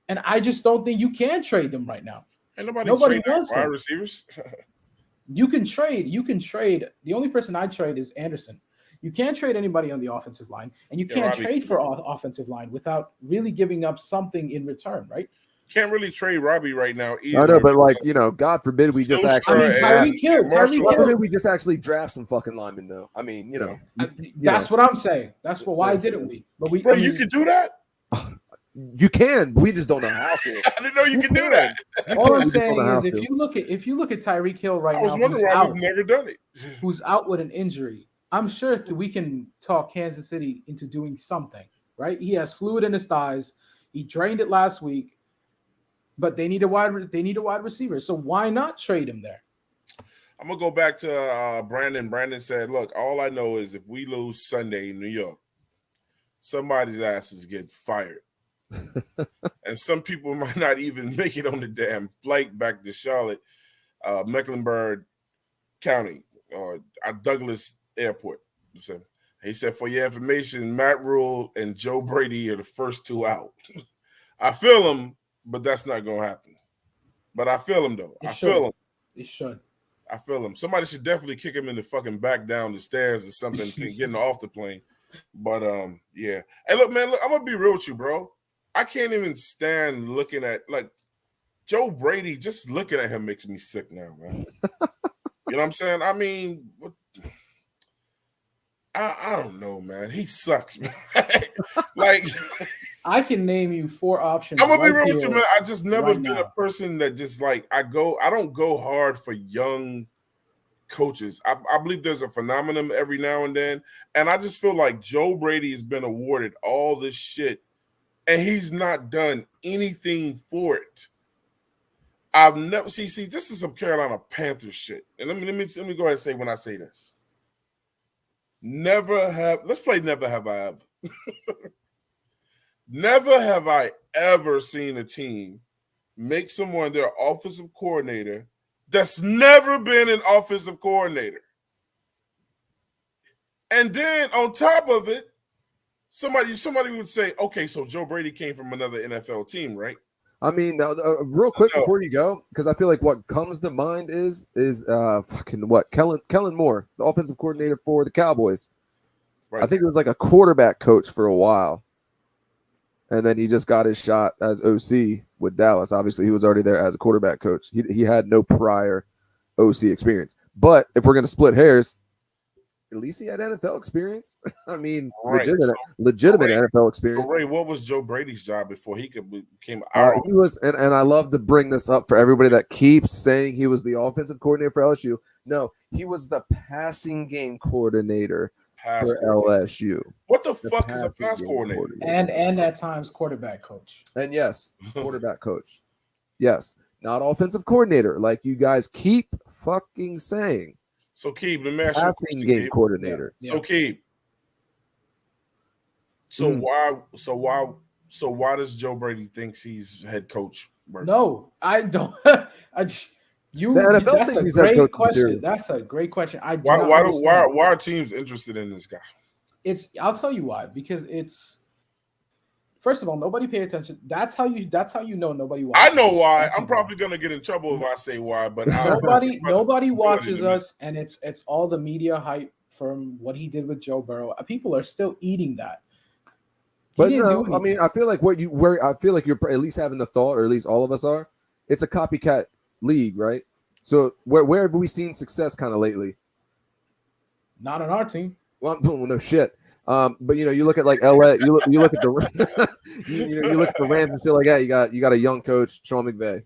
C: And I just don't think you can trade them right now.
A: And nobody wants wide receivers.
C: You can trade. The only person I'd trade is Anderson. You can't trade anybody on the offensive line, and you can't trade for offensive line without really giving up something in return, right?
A: Can't really trade Robbie right now either.
B: I know, but God forbid we just actually.
C: Tyreek Hill.
B: We just actually draft some fucking linemen, though. I mean,
C: that's what I'm saying. That's why didn't we? But
A: Bro, you can do that.
B: You can. We just don't know how to.
A: I didn't know you could do that.
C: All I'm saying is, if you look at Tyreek Hill right now,
A: I was wondering why we've never done it.
C: Who's out with an injury? I'm sure we can talk Kansas City into doing something, right? He has fluid in his thighs. He drained it last week, but they need a wide receiver. So why not trade him there?
A: I'm gonna go back to Brandon. Brandon said, "Look, all I know is if we lose Sunday in New York, somebody's asses get fired, and some people might not even make it on the damn flight back to Charlotte, Mecklenburg County, or Douglas Airport." So he said, "For your information, Matt Rule and Joe Brady are the first two out." I feel him, but that's not gonna happen. But I feel him though. I feel him.
C: It should.
A: I feel him. Somebody should definitely kick him in the fucking back down the stairs or something, getting off the plane. But yeah. Hey, look, man. Look, I'm gonna be real with you, bro. I can't even stand looking at like Joe Brady. Just looking at him makes me sick now, man. You know what I'm saying? I mean, I don't know, man. He sucks, man. Like,
C: I can name you 4 options.
A: I'm gonna be
C: right
A: real with you,
C: here,
A: man. I just never
C: right
A: been a
C: now.
A: person that just like I don't go hard for young coaches. I believe there's a phenomenon every now and then, and I just feel like Joe Brady has been awarded all this shit, and he's not done anything for it. I've never see. This is some Carolina Panthers shit, and let me go ahead and say when I say this, never have. Let's play. Never have I ever. Never have I ever seen a team make someone their offensive coordinator that's never been an offensive coordinator. And then on top of it, somebody would say, okay, so Joe Brady came from another NFL team, right?
B: I mean, real quick before you go, because I feel like what comes to mind is fucking what Kellen Moore, the offensive coordinator for the Cowboys.
A: Right.
B: I think it was like a quarterback coach for a while, and then he just got his shot as OC with Dallas. Obviously, he was already there as a quarterback coach. He had no prior OC experience. But if we're gonna split hairs, at least he had NFL experience. I mean,
A: Right.
B: legitimate
A: Ray,
B: NFL experience.
A: So Ray, what was Joe Brady's job before he became
B: He was, and I love to bring this up for everybody that keeps saying he was the offensive coordinator for LSU. No, he was the passing game coordinator for LSU.
A: What the fuck is a pass coordinator?
C: And at times quarterback coach.
B: And yes, quarterback coach. Yes, not offensive coordinator, like you guys keep fucking saying.
A: So Keeb, let me ask you a question,
B: game
A: Keeb.
B: coordinator.
A: So Keeb. So why does Joe Brady thinks he's head coach?
C: No, I don't.
B: The NFL
C: that's
B: thinks
C: a
B: he's head
C: great
B: coach
C: question.
B: material.
C: That's a great question.
A: Why are teams interested in this guy?
C: I'll tell you why. Because it's first of all, nobody pay attention. That's how you know nobody watches.
A: I know why.
C: That's
A: I'm probably gonna get in trouble if I say why, but
C: nobody watches us, and it's all the media hype from what he did with Joe Burrow. People are still eating that.
B: But no, I mean, I feel like I feel like you're at least having the thought, or at least all of us are. It's a copycat league, right? So where have we seen success kind of lately?
C: Not on our team.
B: Well, no shit. But you look at like LA, you look at the you look at the Rams and shit like that. You got a young coach, Sean McVay.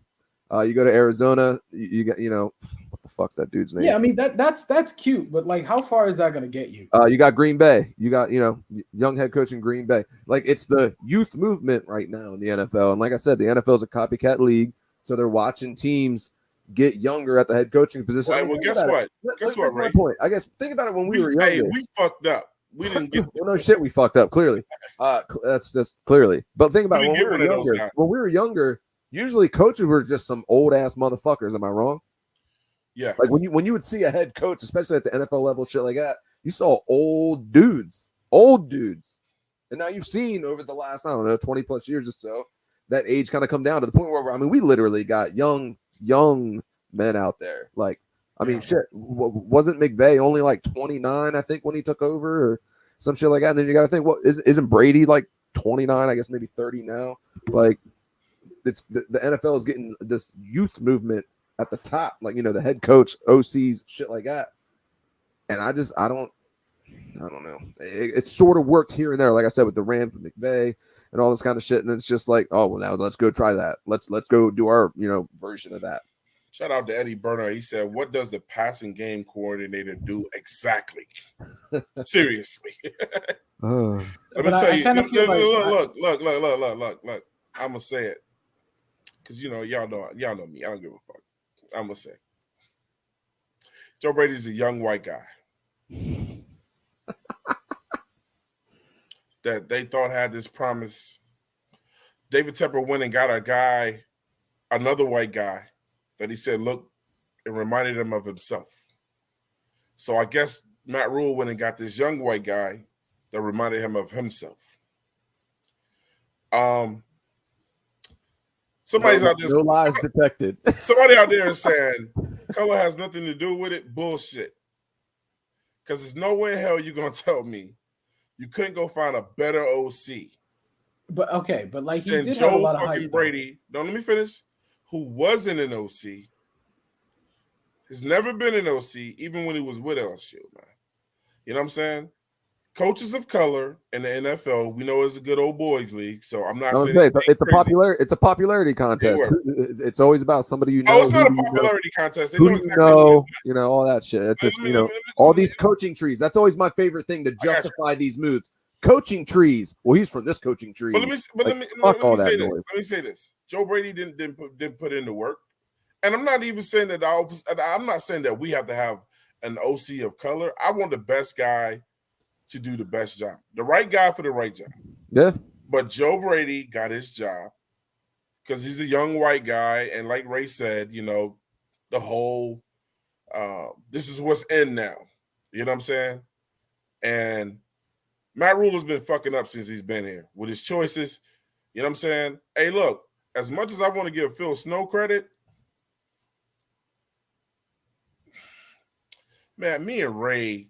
B: You go to Arizona, you got what the fuck's that dude's name?
C: Yeah, I mean that's cute, but like how far is that gonna get you?
B: You got Green Bay. You got young head coach in Green Bay. Like it's the youth movement right now in the NFL, and like I said, the NFL is a copycat league, so they're watching teams get younger at the head coaching position.
A: Well, guess what? Guess what, Ray?
B: My point. I guess think about it when we were younger.
A: Hey, we fucked up. We didn't get.
B: Well, no shit, we fucked up. Clearly, that's just clearly. But think about it, when we were younger. When we were younger, usually coaches were just some old ass motherfuckers. Am I wrong?
A: Yeah.
B: Like when you would see a head coach, especially at the NFL level, shit like that, you saw old dudes. And now you've seen over the last 20 plus years or so that age kind of come down to the point where we literally got young men out there. Like, I mean, shit, wasn't McVay only like 29, I think, when he took over or some shit like that? And then you got to think, isn't Brady like 29, I guess maybe 30 now? Like, it's the NFL is getting this youth movement at the top, like, the head coach, OCs, shit like that. And I don't know. It sort of worked here and there, like I said, with the Rams, with McVay and all this kind of shit. And it's just like, oh, well, now let's go try that. Let's go do our, version of that.
A: Shout out to Eddie Burner. He said, "What does the passing game coordinator do exactly?" Seriously.
B: Uh,
A: Let me
C: But
A: tell
C: I
A: you.
C: kind of feel like
A: Look. I'm gonna say it because y'all know me. I don't give a fuck. I'm gonna say Joe Brady's a young white guy that they thought had this promise. David Tepper went and got another white guy, that he said, look, it reminded him of himself. So I guess Matt Rule went and got this young white guy that reminded him of himself. Somebody's out there.
B: No lies detected.
A: Somebody out there is saying color has nothing to do with it. Bullshit. Because there's no way in hell you're gonna tell me you couldn't go find a better OC
C: But okay, but like he
A: than
C: did have a
A: Joe
C: lot of
A: fucking
C: hype.
A: Brady. Don't let me finish. Who wasn't an OC, has never been an OC, even when he was with LSU, man. You know what I'm saying? Coaches of color in the NFL, we know it's a good old boys league. So I'm not saying
B: it's a
A: crazy.
B: popularity contest. It's always about somebody you know.
A: Oh, it's not a popularity contest. They
B: Who
A: know
B: do you
A: exactly
B: know? You know all that shit. It's just
A: Let me-
B: all these coaching trees. That's always my favorite thing to justify these moves. Coaching trees. Well, he's from this coaching tree.
A: But let me say this. Let me say this. Joe Brady didn't put in the work, and I'm not even saying that I'm not saying that we have to have an OC of color. I want the best guy to do the best job, the right guy for the right job.
B: Yeah.
A: But Joe Brady got his job because he's a young white guy, and like Ray said, the whole this is what's in now. You know what I'm saying? And Matt Rule has been fucking up since he's been here with his choices. You know what I'm saying? Hey, look, as much as I want to give Phil Snow credit, man, me and Ray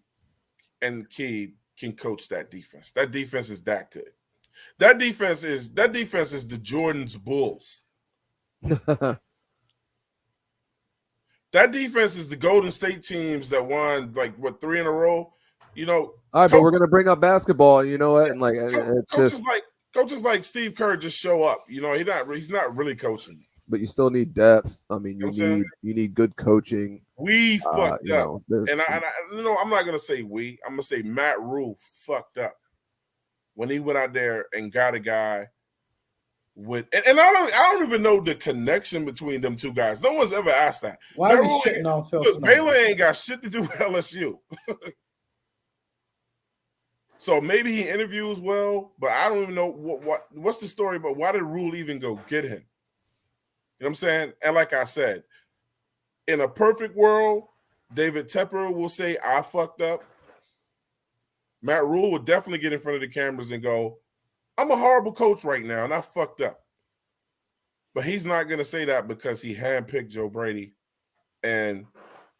A: and Key can coach that defense. That defense is that good. That defense is the Jordan's Bulls. That defense is the Golden State teams that won 3 in a row.
B: All right, but we're gonna bring up basketball. You know what? And it's
A: coaches like Steve Kerr just show up. He's not really coaching.
B: But you still need depth. I mean, you need good coaching.
A: We fucked up,
B: and
A: I'm not gonna say we. I'm gonna say Matt Rule fucked up when he went out there and got a guy with, and I don't even know the connection between them two guys. No one's ever asked that.
C: Why are we shitting on Phil Snow?
A: Baylor ain't got shit to do with LSU. So maybe he interviews well, but I don't even know what's the story. But why did Rule even go get him? You know what I'm saying? And like I said, in a perfect world, David Tepper will say, I fucked up. Matt Rule would definitely get in front of the cameras and go, I'm a horrible coach right now, and I fucked up. But he's not going to say that because he handpicked Joe Brady. And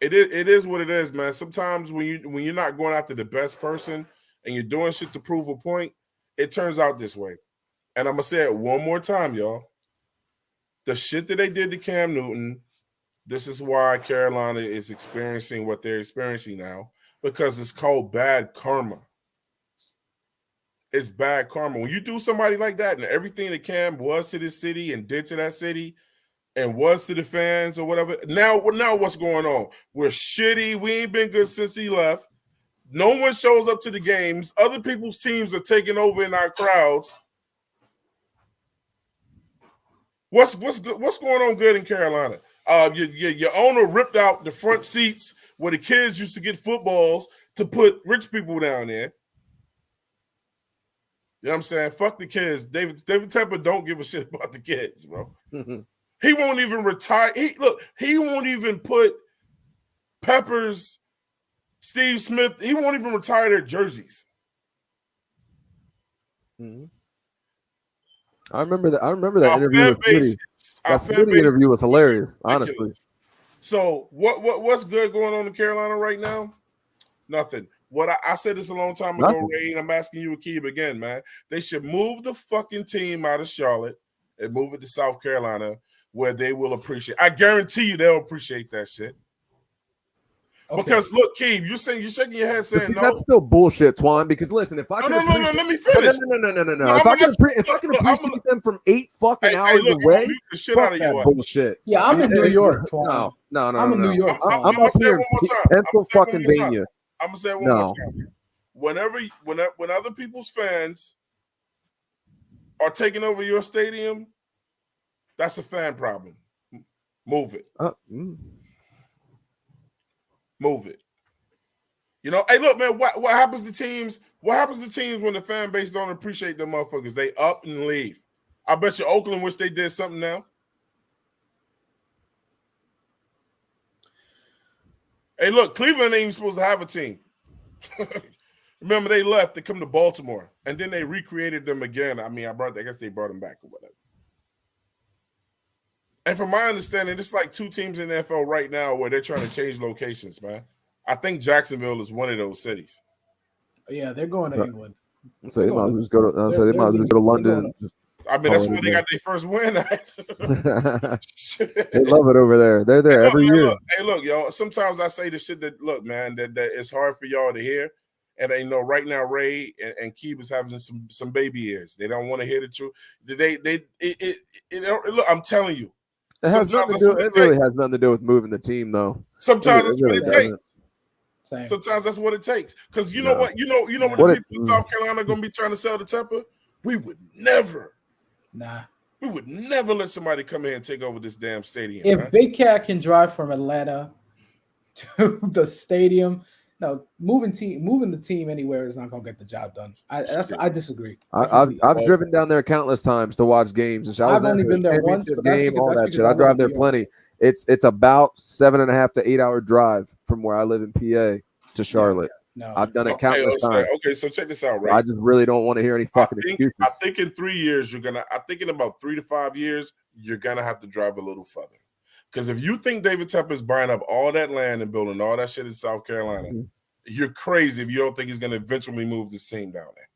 A: it is what it is, man. Sometimes when you're not going after the best person and you're doing shit to prove a point, it turns out this way. And I'm going to say it one more time, y'all. The shit that they did to Cam Newton, this is why Carolina is experiencing what they're experiencing now, because it's called bad karma. It's bad karma. When you do somebody like that and everything that Cam was to this city and did to that city and was to the fans or whatever, now what's going on? We're shitty. We ain't been good since he left. No one shows up to the games. Other people's teams are taking over in our crowds. What's going on good in Carolina? Your owner ripped out the front seats where the kids used to get footballs to put rich people down there. You know what I'm saying? Fuck the kids. David Tepper don't give a shit about the kids, bro. He won't even retire. He won't even put Peppers, Steve Smith, he won't even retire their jerseys.
B: Mm-hmm. I remember that interview with Brady. That Brady interview was hilarious, honestly.
A: So what's good going on in Carolina right now? Nothing. I said this a long time ago, Ray, and I'm asking you, Akib, again, man. They should move the fucking team out of Charlotte and move it to South Carolina, where they will appreciate. I guarantee you they'll appreciate that shit.
C: Okay.
A: Because look, Keith, you're shaking your head
B: But
A: saying
B: see,
A: no.
B: that's still bullshit, Twan. Because listen, if I
A: No,
B: can
A: no, no, no.
B: appreciate,
A: Let me
B: but
A: finish.
B: no. If I can appreciate them from 8 fucking hours
A: look, I'm
B: away,
A: gonna mute the shit
B: fuck
A: out of
B: that
A: your ass.
B: bullshit.
C: Yeah, I'm in New York, Twan.
B: No.
C: I'm in New York,
A: I'm
C: Twan.
B: I'm up
A: gonna say it
B: here
A: one more
B: in
A: time.
B: Pennsylvania.
A: I'm gonna say it one more
B: No,
A: time. When other people's fans are taking over your stadium, that's a fan problem. Move it. Move it. You know, hey, look, man, what happens to teams? What happens to teams when the fan base don't appreciate them motherfuckers? They up and leave. I bet you Oakland wish they did something now. Hey, look, Cleveland ain't even supposed to have a team. Remember, they left to come to Baltimore, and then they recreated them again. I mean, I guess they brought them back or whatever. And from my understanding, it's like 2 teams in the NFL right now where they're trying to change locations, man. I think Jacksonville is one of those cities.
C: Yeah, they're going to England.
B: So they might as well go to. They might as well just go to London.
A: I mean, that's where they got their first win.
B: They love it over there. They're there every year.
A: Look, y'all. Sometimes I say the shit that it's hard for y'all to hear. And they know right now Ray and Keeb is having some baby ears. They don't want to hear the truth. Look, I'm telling you.
B: It has nothing to do. It really has nothing to do with moving the team, though.
A: Sometimes that's what it takes. Sometimes that's what it takes. Because you know what? You know what the people in South Carolina are going to be trying to sell the Temper? We would never. We would never let somebody come here and take over this damn stadium.
C: If Big Cat can drive from Atlanta to the stadium, no, moving the team anywhere is not going to get the job done. I disagree.
B: I've driven down there countless times to watch games.
C: I've only been there once, but
B: game, all that shit. I drive there plenty. It's about 7.5 to 8 hour drive from where I live in PA to Charlotte.
C: No.
B: I've done it countless times.
A: Okay, so check this out, right?
B: So I just really don't want to hear any fucking excuses.
A: I think in 3 years I think in about 3 to 5 years you're gonna have to drive a little further. Because if you think David Tepper is buying up all that land and building all that shit in South Carolina, you're crazy if you don't think he's gonna eventually move this team down there.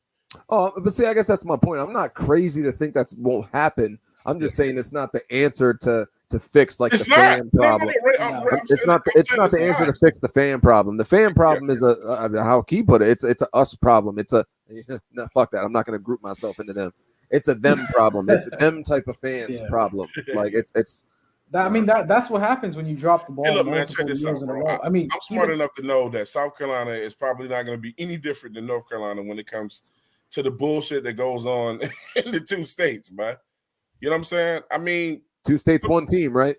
B: Oh, but see, I guess that's my point. I'm not crazy to think that won't happen. I'm just saying it's not the answer to fix like the fan problem. It's not the answer to fix the fan problem. The fan problem is how Key put it. It's a us problem. It's a no, fuck that. I'm not going to group myself into them. It's a them problem. It's a them type of fans problem. Like it's.
C: That's what happens when you drop the ball.
A: Hey, look, man, check this out,
C: bro.
A: I'm smart enough to know that South Carolina is probably not going to be any different than North Carolina when it comes to the bullshit that goes on in the 2 states, man. You know what I'm saying? I mean,
B: 2 states, 1 team, right?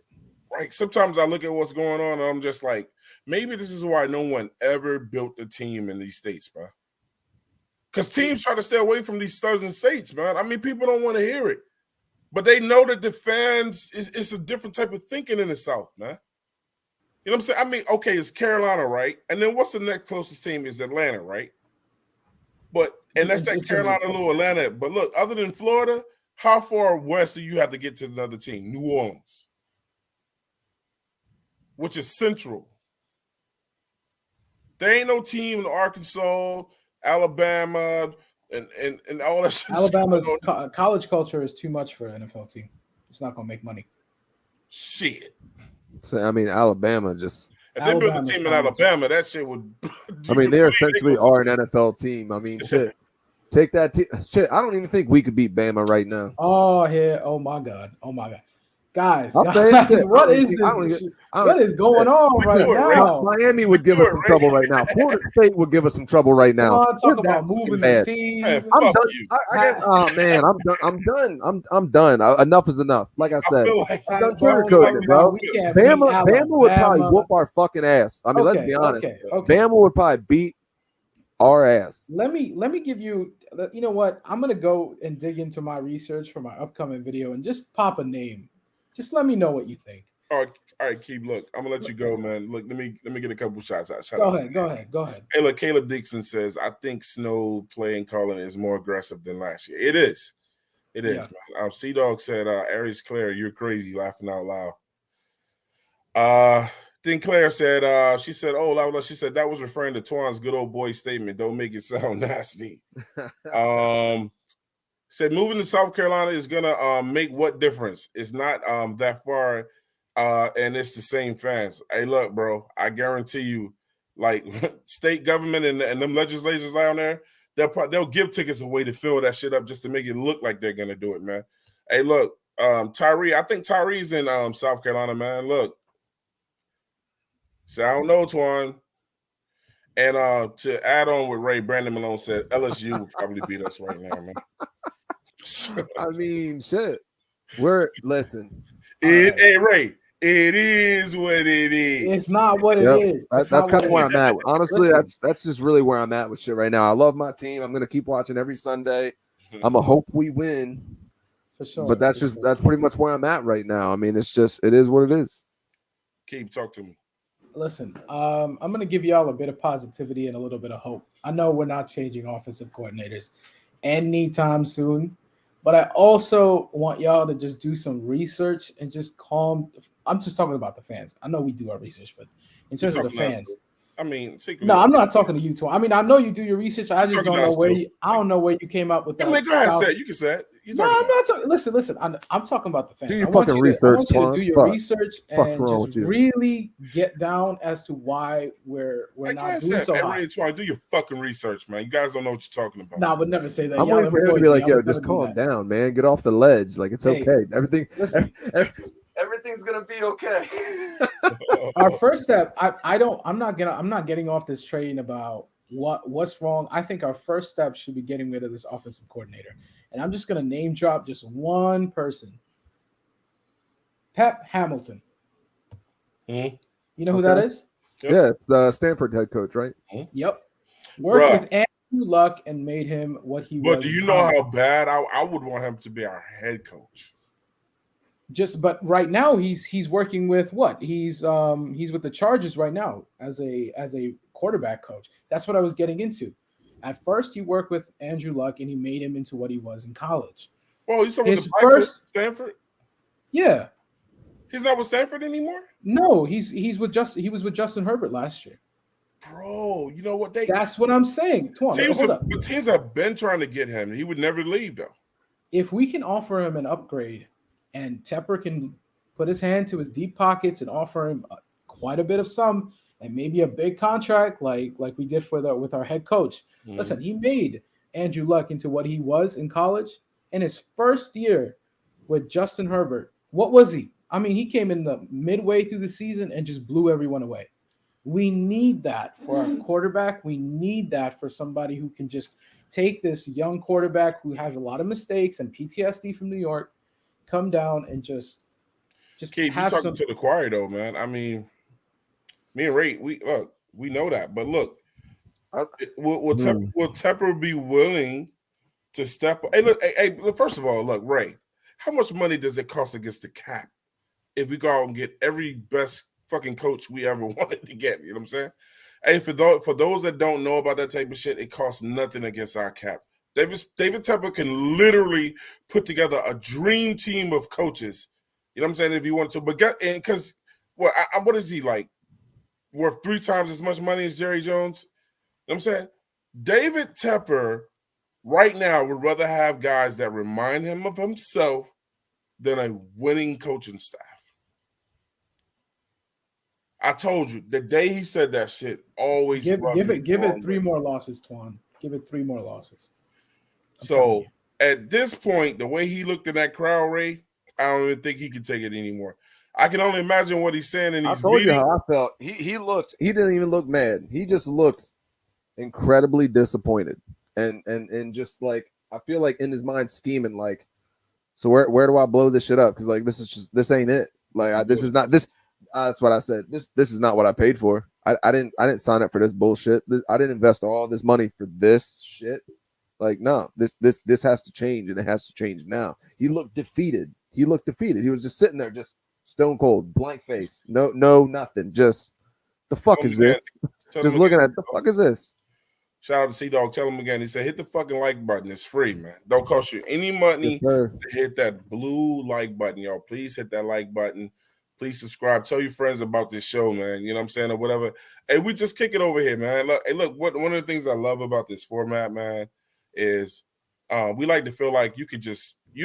A: Right. Sometimes I look at what's going on and I'm just like, maybe this is why no one ever built a team in these states, man. Because teams try to stay away from these southern states, man. I mean, people don't want to hear it. But they know that the fans, it's a different type of thinking in the South, man. You know what I'm saying? I mean, okay, it's Carolina, right? And then what's the next closest team is Atlanta, right? And that's that Carolina, little Atlanta. But look, other than Florida, how far west do you have to get to another team? New Orleans, which is central. There ain't no team in Arkansas, Alabama, and all that shit.
C: Alabama's college culture is too much for an NFL team. It's not going to make money.
A: Shit.
B: So, I mean, Alabama just.
A: If they built a team in Alabama, that shit would.
B: I mean, they essentially are an NFL team. I mean, shit. Take that. Shit, I don't even think we could beat Bama right now.
C: Oh, yeah. Oh, my God. Guys,
B: what is
C: going on right now?
B: Miami would give us some trouble right now. Florida State would give us some trouble right now.
C: Talk about moving the team.
A: Man,
B: I'm done. Oh man, I'm done. Enough is enough. Like I said, I'm done sugarcoating it, bro. Bama would probably whoop our fucking ass. I mean, let's be honest. Bama would probably beat our ass.
C: Let me give you. You know what? I'm gonna go and dig into my research for my upcoming video and just pop a name. Just let me know what you think.
A: All right, Keep. Look, I'm gonna let you go, man. Look, let me get a couple shots out.
C: Go ahead.
A: Hey, look, Caleb Dixon says, I think Snow playing calling is more aggressive than last year. It is, man. C Dog said, Aries Claire, you're crazy, laughing out loud. Then Claire said, she said that was referring to Twan's good old boy statement. Don't make it sound nasty. Said moving to South Carolina is gonna make what difference? It's not that far, and it's the same fans. Hey, look, bro, I guarantee you, like state government and them legislators down there, they'll give tickets away to fill that shit up just to make it look like they're gonna do it, man. Hey, look, Tyree, I think Tyree's in South Carolina, man. Look, so I don't know, Twan. And to add on what Ray Brandon Malone said, LSU would probably beat us right now, man.
B: I mean, shit. Listen.
C: Right.
A: Hey, Ray, it is what it is.
C: It's not what it
B: Yep.
C: is.
B: That's kind of where I'm at. Honestly,
C: Listen.
B: that's just really where I'm at with shit right now. I love my team. I'm gonna keep watching every Sunday. I'm a hope we win.
C: For sure.
B: But that's pretty much where I'm at right now. I mean, it is what it is.
A: Keep talk to me.
C: Listen, I'm going to give y'all a bit of positivity and a little bit of hope. I know we're not changing offensive coordinators anytime soon, but I also want y'all to just do some research and just calm. I'm just talking about the fans. I know we do our research, but in terms of the fans,
A: I mean,
C: no, I'm not talking to you two. I mean, I know you do your research. I just don't know where I don't know where you came up with that.
A: I mean, go ahead, say it. You can say it.
C: No, I'm not talking. Listen. I'm talking about the fans.
B: Do your fucking research,
C: I want you to do your research and just
B: you?
C: really get down as to why we're not doing so high.
A: Do your fucking research, man. You guys don't know what you're talking about.
C: No, I would never say that.
B: I'm waiting for him to be like, yo, just calm down, man. Get off the ledge. Like, it's okay. Everything's gonna be okay.
C: Our first step, I'm not getting off this train about what's wrong. I think our first step should be getting rid of this offensive coordinator. And I'm just gonna name drop just one person. Pep Hamilton.
A: Mm-hmm.
C: You know who that is?
B: Yep. Yeah, it's the Stanford head coach, right?
C: Mm-hmm. Yep. Worked with Andrew Luck and made him what he was.
A: But do you know how bad I would want him to be our head coach?
C: But right now he's working with what? He's with the Chargers right now as a quarterback coach. That's what I was getting into. At first, he worked with Andrew Luck and he made him into what he was in college.
A: Well, he's with the first Stanford.
C: Yeah,
A: he's not with Stanford anymore.
C: No, he was with Justin Herbert last year.
A: Bro, you know what
C: That's what I'm saying.
A: Teams have been trying to get him. He would never leave though.
C: If we can offer him an upgrade, and Tepper can put his hand to his deep pockets and offer him quite a bit of sum and maybe a big contract like we did with our head coach. Mm-hmm. Listen, he made Andrew Luck into what he was in college. In his first year with Justin Herbert, what was he? I mean, he came in the midway through the season and just blew everyone away. We need that for our quarterback. We need that for somebody who can just take this young quarterback who has a lot of mistakes and PTSD from New York, come down and just
A: Keith, you're talking to the choir though, man. I mean, me and Ray, we know that, but look, will Tepper be willing to step up? Hey, look, first of all, look, Ray, how much money does it cost against the cap if we go out and get every best fucking coach we ever wanted to get? You know what I'm saying? Hey, for those that don't know about that type of shit, it costs nothing against our cap. David Tepper can literally put together a dream team of coaches. You know what I'm saying? If he wanted to, but because what is he like? Worth 3 times as much money as Jerry Jones? You know what I'm saying? David Tepper right now would rather have guys that remind him of himself than a winning coaching staff. I told you the day he said that shit, always
C: give it 3 more losses, Twan. Give it 3 more losses.
A: So at this point, the way he looked in that crowd, Ray, I don't even think he can take it anymore. I can only imagine what he's saying in these meetings.
B: You how I felt. He didn't even look mad. He just looked incredibly disappointed. And just like, I feel like in his mind scheming like, so where do I blow this shit up? Because like this ain't it. Like this is not this. That's what I said. This is not what I paid for. I didn't sign up for this bullshit. I didn't invest all this money for this shit. Like, no, this has to change, and it has to change now. He looked defeated. He was just sitting there, just stone cold, blank face. No, nothing. Just the fuck is this? Just looking at the fuck is this?
A: Shout out to C-Dog. Tell him again. He said, hit the fucking like button. It's free, man. Don't cost you any money to hit that blue like button, y'all. Please hit that like button. Please subscribe. Tell your friends about this show, man. You know what I'm saying? Or whatever. Hey, we just kick it over here, man. Look, one of the things I love about this format, man, is we like to feel like you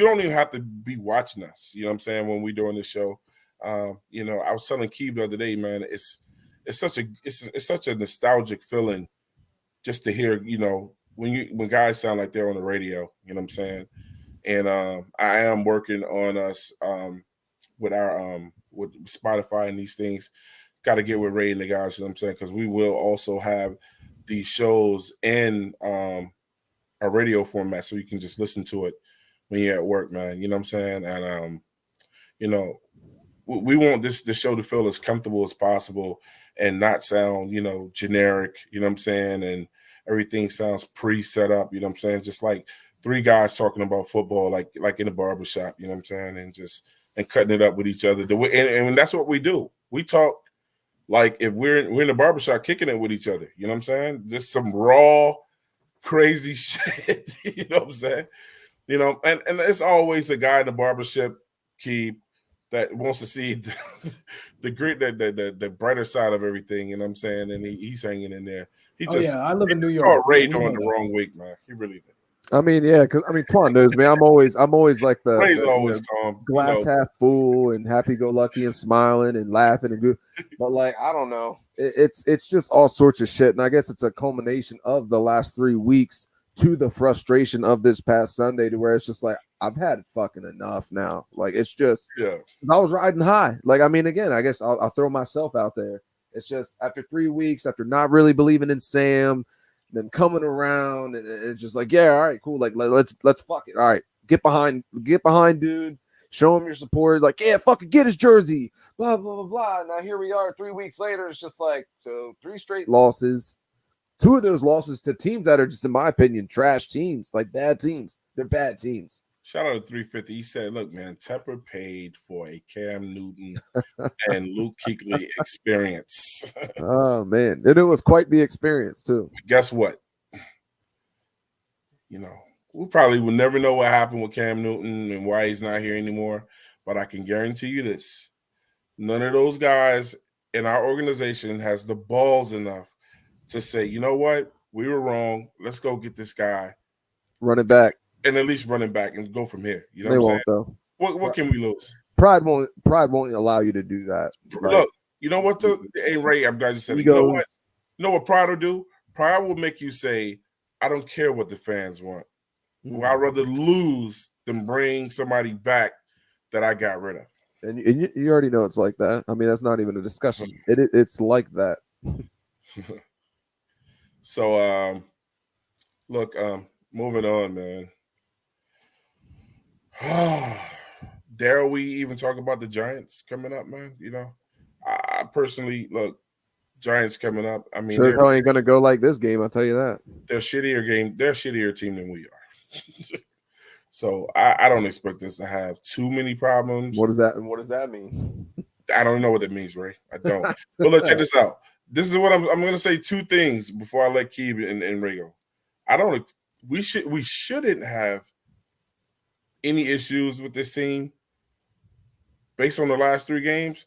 A: don't even have to be watching us. You know what I'm saying? When we're doing this show. I was telling Keith the other day, man, it's it's such a nostalgic feeling just to hear, when guys sound like they're on the radio, you know what I'm saying? And I am working on us with our with Spotify and these things. Got to get with Ray and the guys, you know what I'm saying? Because we will also have these shows in a radio format, so you can just listen to it when you're at work, man. You know what I'm saying? And you know, we want the show to feel as comfortable as possible and not sound, generic, you know what I'm saying? And everything sounds pre-set up, you know what I'm saying? Just like three guys talking about football, like in a barbershop, you know what I'm saying? And cutting it up with each other. And that's what we do. We talk like if we're in the barbershop kicking it with each other, you know what I'm saying? Just some raw, crazy shit, you know what I'm saying? And it's always a guy in the barbershop, Keep, that wants to see the great, the brighter side of everything, you know what I'm saying? And he's hanging in there.
C: Oh yeah, I live in New
A: Caught
C: York.
A: Ray
C: We
A: doing
C: know
A: the
C: that.
A: wrong week, man. He really did.
B: I mean, yeah, because Twan knows me. I'm always like
A: Ray's
B: the
A: always calm.
B: glass half full and happy go lucky and smiling and laughing and good. But like, I don't know, it's just all sorts of shit. And I guess it's a culmination of the last 3 weeks to the frustration of this past Sunday, to where it's just like I've had fucking enough now. Like it's just,
A: Yeah.
B: I was riding high. Like, I mean, again, I guess I'll throw myself out there. It's just after 3 weeks, after not really believing in Sam, then coming around and it's just like, yeah, all right, cool. Like let's fuck it. All right, get behind, dude. Show him your support. Like, yeah, fucking get his jersey. Blah blah blah blah. Now here we are, 3 weeks later. It's just like, so 3 straight losses. 2 of those losses to teams that are just, in my opinion, trash teams, like bad teams. They're bad teams.
A: Shout out to 350. He said, look, man, Tepper paid for a Cam Newton and Luke Kuechly experience.
B: Oh, man. And it was quite the experience, too.
A: Guess what? We probably will never know what happened with Cam Newton and why he's not here anymore. But I can guarantee you this. None of those guys in our organization has the balls enough to say, you know what? We were wrong. Let's go get this guy.
B: Run it back.
A: And at least run it back and go from here. You know
B: they
A: what I'm
B: won't,
A: saying?
B: Though.
A: What can we lose?
B: Pride won't allow you to do that.
A: Like, look, you know what? Hey, Ray, I'm glad you said it. You know what? You know what Pride will do? Pride will make you say, I don't care what the fans want. Well, I'd rather lose than bring somebody back that I got rid of.
B: And you already know it's like that. I mean, that's not even a discussion. It's like that.
A: So, look, moving on, man. Dare we even talk about the Giants coming up, man? I personally, look, Giants coming up. I mean,
B: sure ain't gonna go like this game. I'll tell you that.
A: They're a shittier team than we are. So I don't expect us to have too many problems.
B: What does that mean?
A: I don't know what it means, Ray. I don't. But let's check this out. This is what I'm going to say 2 things before I let Keeb and Ray go. We shouldn't have any issues with this team. Based on the last 3 games,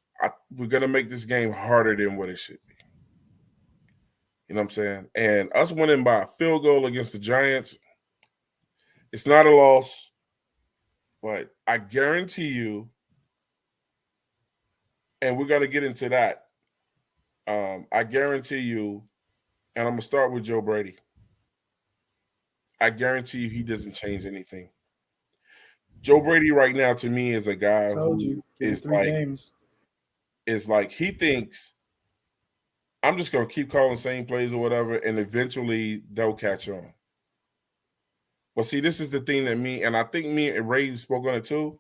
A: we're going to make this game harder than what it should be. You know what I'm saying? And us winning by a field goal against the Giants, it's not a loss, but I guarantee you, and we're going to get into that, I guarantee you, and I'm going to start with Joe Brady. I guarantee you he doesn't change anything. Joe Brady right now, to me, is a guy who is like he thinks, I'm just going to keep calling the same plays or whatever, and eventually they'll catch on. But see, this is the thing that I think me and Ray spoke on it too.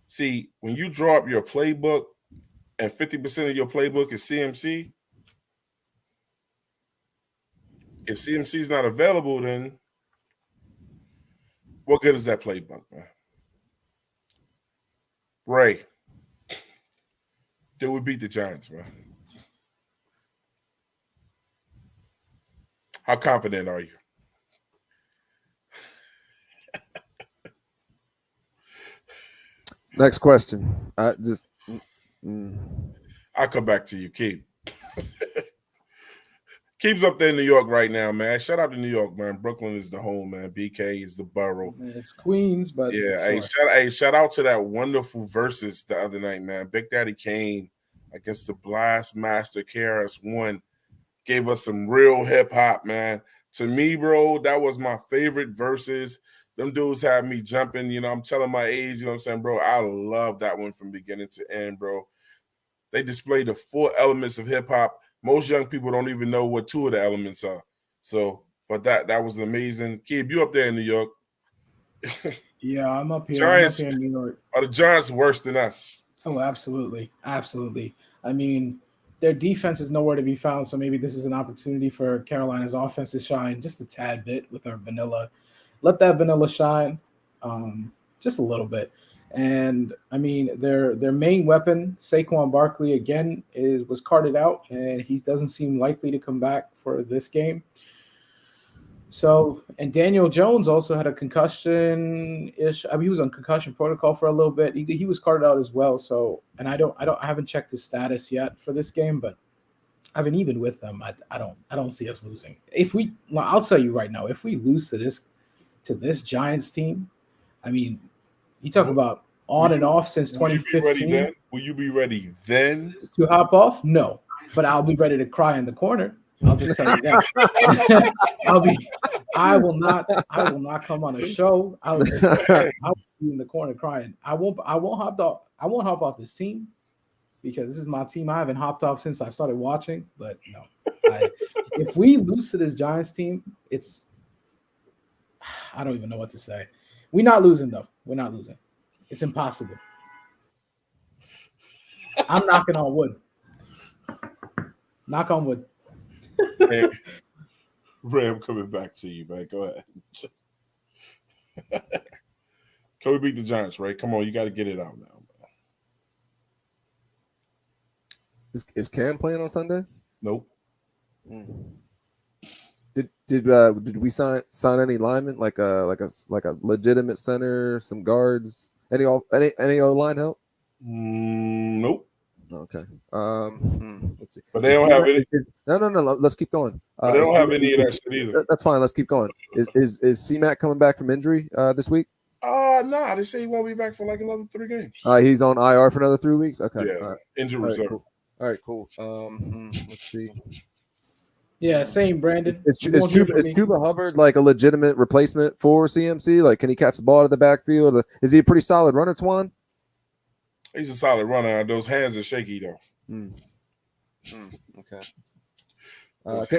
A: See, when you draw up your playbook and 50% of your playbook is CMC, if CMC is not available, then what good is that playbook, man? Ray, did we beat the Giants, man? How confident are you?
B: Next question. I'll
A: come back to you, Keep. Keep's up there in New York right now, man. Shout out to New York, man. Brooklyn is the home, man. BK is the borough.
C: It's Queens, but
A: yeah. Sure. Shout out to that wonderful versus the other night, man. Big Daddy Kane against the Blast Master KRS-One. Gave us some real hip hop, man. To me, bro, that was my favorite verses. Them dudes had me jumping. I'm telling my age. You know what I'm saying, bro? I love that one from beginning to end, bro. They display the full elements of hip hop. Most young people don't even know what two of the elements are. So, but that was amazing. Kid, you up there in New York?
C: Yeah, I'm up here.
A: Giants
C: I'm up here in New York.
A: Are the Giants worse than us?
C: Oh, absolutely, absolutely. I mean, their defense is nowhere to be found. So maybe this is an opportunity for Carolina's offense to shine just a tad bit with our vanilla. Let that vanilla shine, just a little bit. And I mean, their main weapon, Saquon Barkley, again was carted out, and he doesn't seem likely to come back for this game. So, and Daniel Jones also had a concussion-ish. I mean, he was on concussion protocol for a little bit. He was carted out as well. So, and I haven't checked his status yet for this game, but I mean, even with them, I don't see us losing. I'll tell you right now, if we lose to this Giants team, I mean, you talk about on and off since 2015.
A: Will you be ready then?
C: To hop off? No, but I'll be ready to cry in the corner. I'll just tell you that. I will not come on a show. I'll be in the corner crying. I won't hop off this team because this is my team. I haven't hopped off since I started watching. But no, if we lose to this Giants team, I don't even know what to say. We're not losing though. We're not losing. It's impossible. I'm knocking on wood. Knock on wood.
A: Hey, Ray, I'm coming back to you, man. Go ahead. Can we beat the Giants, Ray? Come on, you got to get it out now.
B: Is Cam playing on Sunday?
A: Nope.
B: Did we sign any linemen like a legitimate center, some guards, any O line help?
A: Nope.
B: Okay. Let's see.
A: But they don't have any.
B: No. Let's keep going.
A: They don't have any of that shit either.
B: That's fine. Let's keep going. Is C-Mac coming back from injury this week?
A: Nah. They say he won't be back for like another 3 games.
B: He's on IR for another 3 weeks. Okay.
A: Yeah. Injury reserve.
B: Cool. All right. Cool. Let's see.
C: Yeah, same, Brandon.
B: Is Chuba Hubbard like a legitimate replacement for CMC? Like, can he catch the ball out of the backfield? Is he a pretty solid runner, Twan?
A: He's a solid runner. Those hands are shaky though.
B: Okay.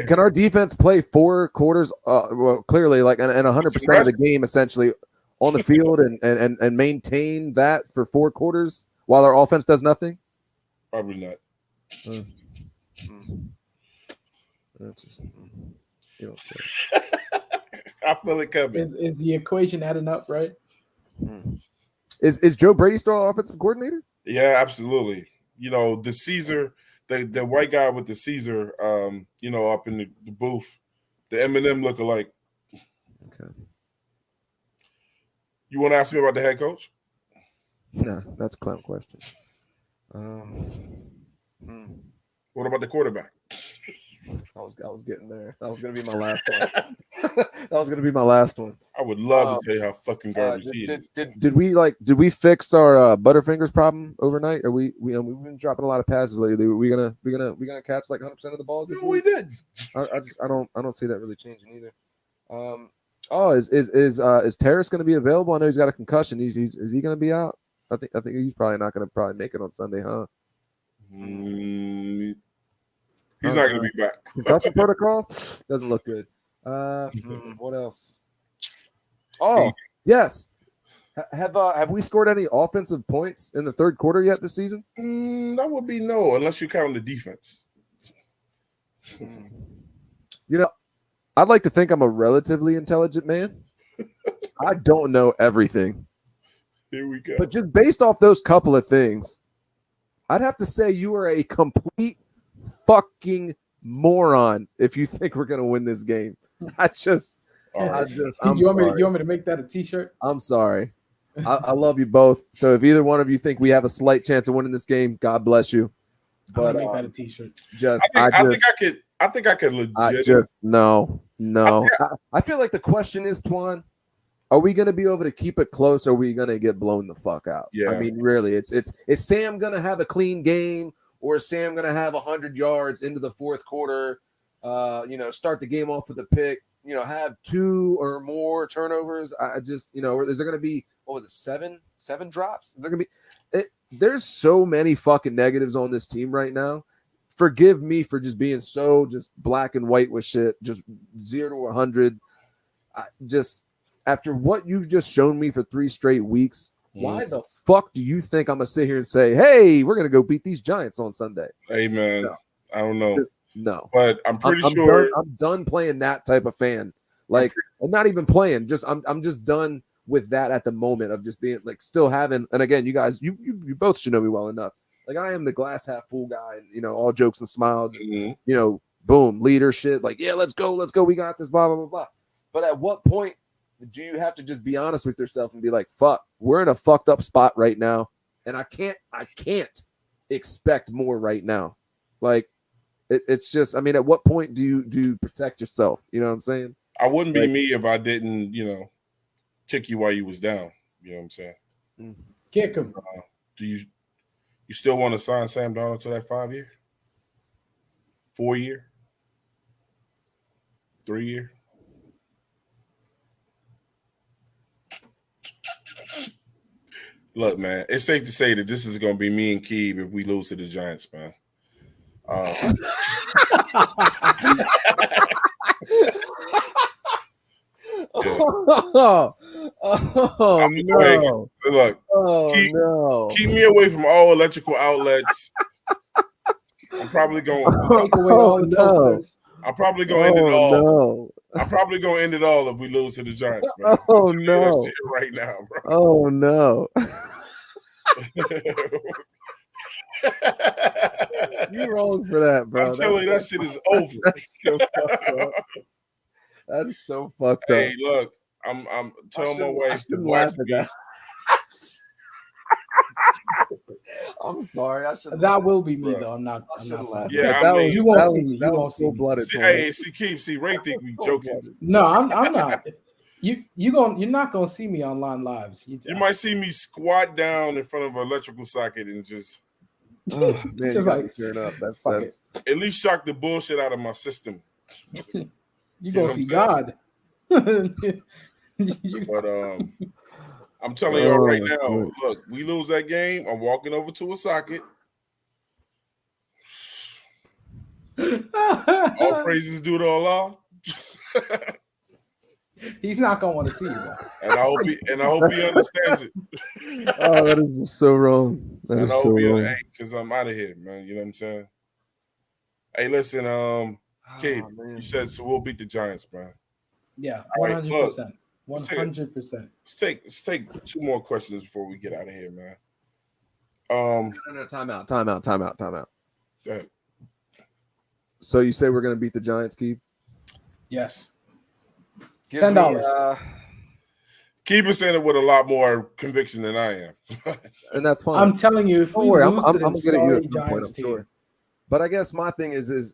B: Can our defense play 4 quarters? Well, clearly, like, and 100% of the game essentially on the field, and maintain that for 4 quarters while our offense does nothing?
A: Probably not. I feel it coming.
C: Is the equation adding up, right?
B: Is Joe Brady still our offensive coordinator?
A: Yeah, absolutely. The Caesar, the white guy with the Caesar, up in the booth, the Eminem lookalike.
B: Okay.
A: You want to ask me about the head coach?
B: No, that's a clown question.
A: What about the quarterback?
B: I was getting there. That was gonna be my last one.
A: I would love to tell you how fucking garbage he is.
B: Did we fix our Butterfingers problem overnight? Or we've been dropping a lot of passes lately. We gonna catch like 100% of the balls this week?
A: We did.
B: I don't see that really changing either. Is Terrace gonna be available? I know he's got a concussion. Is he gonna be out? I think he's probably not gonna make it on Sunday, huh?
A: He's not going to be back.
B: Concussion protocol doesn't look good. What else? Oh, yes. Have we scored any offensive points in the third quarter yet this season?
A: That would be no, unless you count the defense.
B: I'd like to think I'm a relatively intelligent man. I don't know everything.
A: Here we go.
B: But just based off those couple of things, I'd have to say you are a complete fucking moron if you think we're gonna win this game. I'm
C: you want me to make that a t-shirt?
B: I'm sorry. I love you both. So if either one of you think we have a slight chance of winning this game, God bless you. But
C: make that a t-shirt.
A: I think I could
B: no. I feel like the question is, Twan, are we going to be able to keep it close? Or are we going to get blown the fuck out?
A: Yeah.
B: I mean, really, is Sam going to have a clean game? or is Sam going to have 100 yards into the fourth quarter, start the game off with a pick, have 2 or more turnovers? I just, or is there going to be, what was it, seven drops? Is there going to be there's so many fucking negatives on this team right now. Forgive me for just being so just black and white with shit, just 0 to 100. Just after what you've just shown me for 3 straight weeks, why the fuck do you think I'm gonna sit here and say, "Hey, we're gonna go beat these Giants on Sunday"?
A: Hey man,
B: No.
A: I don't know.
B: No,
A: but I'm pretty sure
B: I'm done playing that type of fan. Like, I'm not even playing. I'm just done with that at the moment of just being like still having. And again, you guys, you both should know me well enough. Like, I am the glass half full guy, and all jokes and smiles, and boom, leadership. Like, yeah, let's go, we got this, blah blah blah blah. But at what point do you have to just be honest with yourself and be like, fuck, we're in a fucked up spot right now, and I can't expect more right now. Like, it's just, I mean, at what point do you protect yourself? You know what I'm saying?
A: I wouldn't be me if I didn't, kick you while you was down. You know what I'm saying?
C: Kick him.
A: Do you still want to sign Sam Darnold to that 5-year, 4-year, 3-year? Look, man, it's safe to say that this is going to be me and Keeb if we lose to the Giants, man.
B: No!
A: Look, keep me away from all electrical outlets. I'm probably going
C: take away all the toasters.
A: I'm probably going to end it all.
B: No.
A: I'm probably going to end it all if we lose to the Giants, man.
B: No!
A: Shit right now, bro.
B: Oh no! You're wrong for that, bro.
A: I'm telling you, that shit is over.
B: That's so fucked up. That is so fucked up.
A: Hey, look, I'm telling my wife to watch me.
B: I'm sorry. I should.
C: That will be me, though. I'm not.
A: Yeah,
B: that
A: mean,
C: you won't see me. You won't see me.
B: blooded.
A: See, Ray think we joking.
C: No, I'm not. You're not gonna see me on Line Lives.
A: You might see me squat down in front of an electrical socket and just.
B: Oh man,
C: just like
B: turn up. That's
A: at least shock the bullshit out of my system.
C: You gonna see God.
A: But I'm telling y'all right now, look, we lose that game, I'm walking over to a socket. All praises due to Allah.
C: He's not gonna want to see you, though.
A: And I hope he understands it.
B: Oh, that is just so wrong. That is so wrong.
A: Because I'm out of here, man. You know what I'm saying? Hey, listen, Kate, you said so we'll beat the Giants, man.
C: Yeah, 100%. 100%.
A: Let's take 2 more questions before we get out of here, man.
B: No, time out.
A: Go ahead.
B: So you say we're gonna beat the Giants, Keith?
C: Yes.
B: $10.
A: Keep us in it with a lot more conviction than I am.
B: And that's fine.
C: I'm telling you, if we lose to
B: I'm
C: the
B: gonna get you at some point,
C: Giants
B: I'm
C: team,
B: sure. But I guess my thing is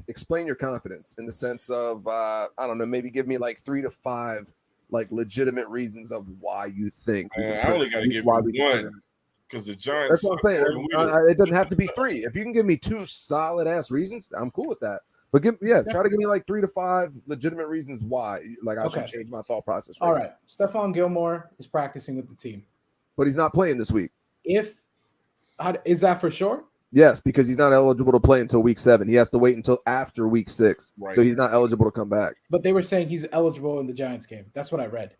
B: explain your confidence in the sense of I don't know, maybe give me like 3 to 5 like legitimate reasons of why you think.
A: I only got to give you one because the Giants.
B: That's what I'm saying. It doesn't have to be 3. If you can give me 2 solid ass reasons, I'm cool with that. But try to give me like 3 to 5 legitimate reasons why like I should change my thought process.
C: All right. Stephon Gilmore is practicing with the team.
B: But he's not playing this week.
C: Is that for sure?
B: Yes, because he's not eligible to play until week 7. He has to wait until after week 6. Right. So he's not eligible to come back.
C: But they were saying he's eligible in the Giants game. That's what I read.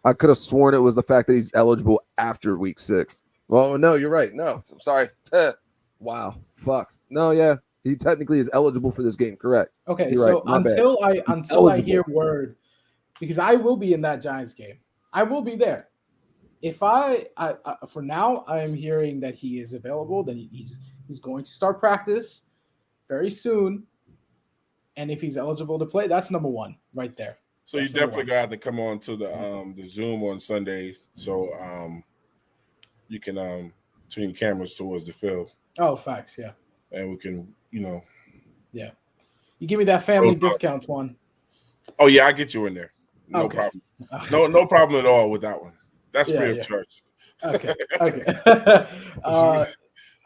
B: I could have sworn it was the fact that he's eligible after week 6. Well, no, you're right. No, I'm sorry. Wow. Fuck. No, yeah. He technically is eligible for this game. Correct.
C: Okay,
B: you're
C: so
B: right.
C: until I hear word, because I will be in that Giants game. I will be there. If I for now I am hearing that he is available, then he's going to start practice very soon. And if he's eligible to play, that's number 1 right there.
A: So you definitely got to have to come on to the Zoom on Sunday, so you can turn your cameras towards the field.
C: Oh, facts, yeah.
A: And we can,
C: yeah. You give me that family discount one.
A: Oh yeah, I get you in there. No problem. No problem at all with that one. That's free of charge.
C: Okay.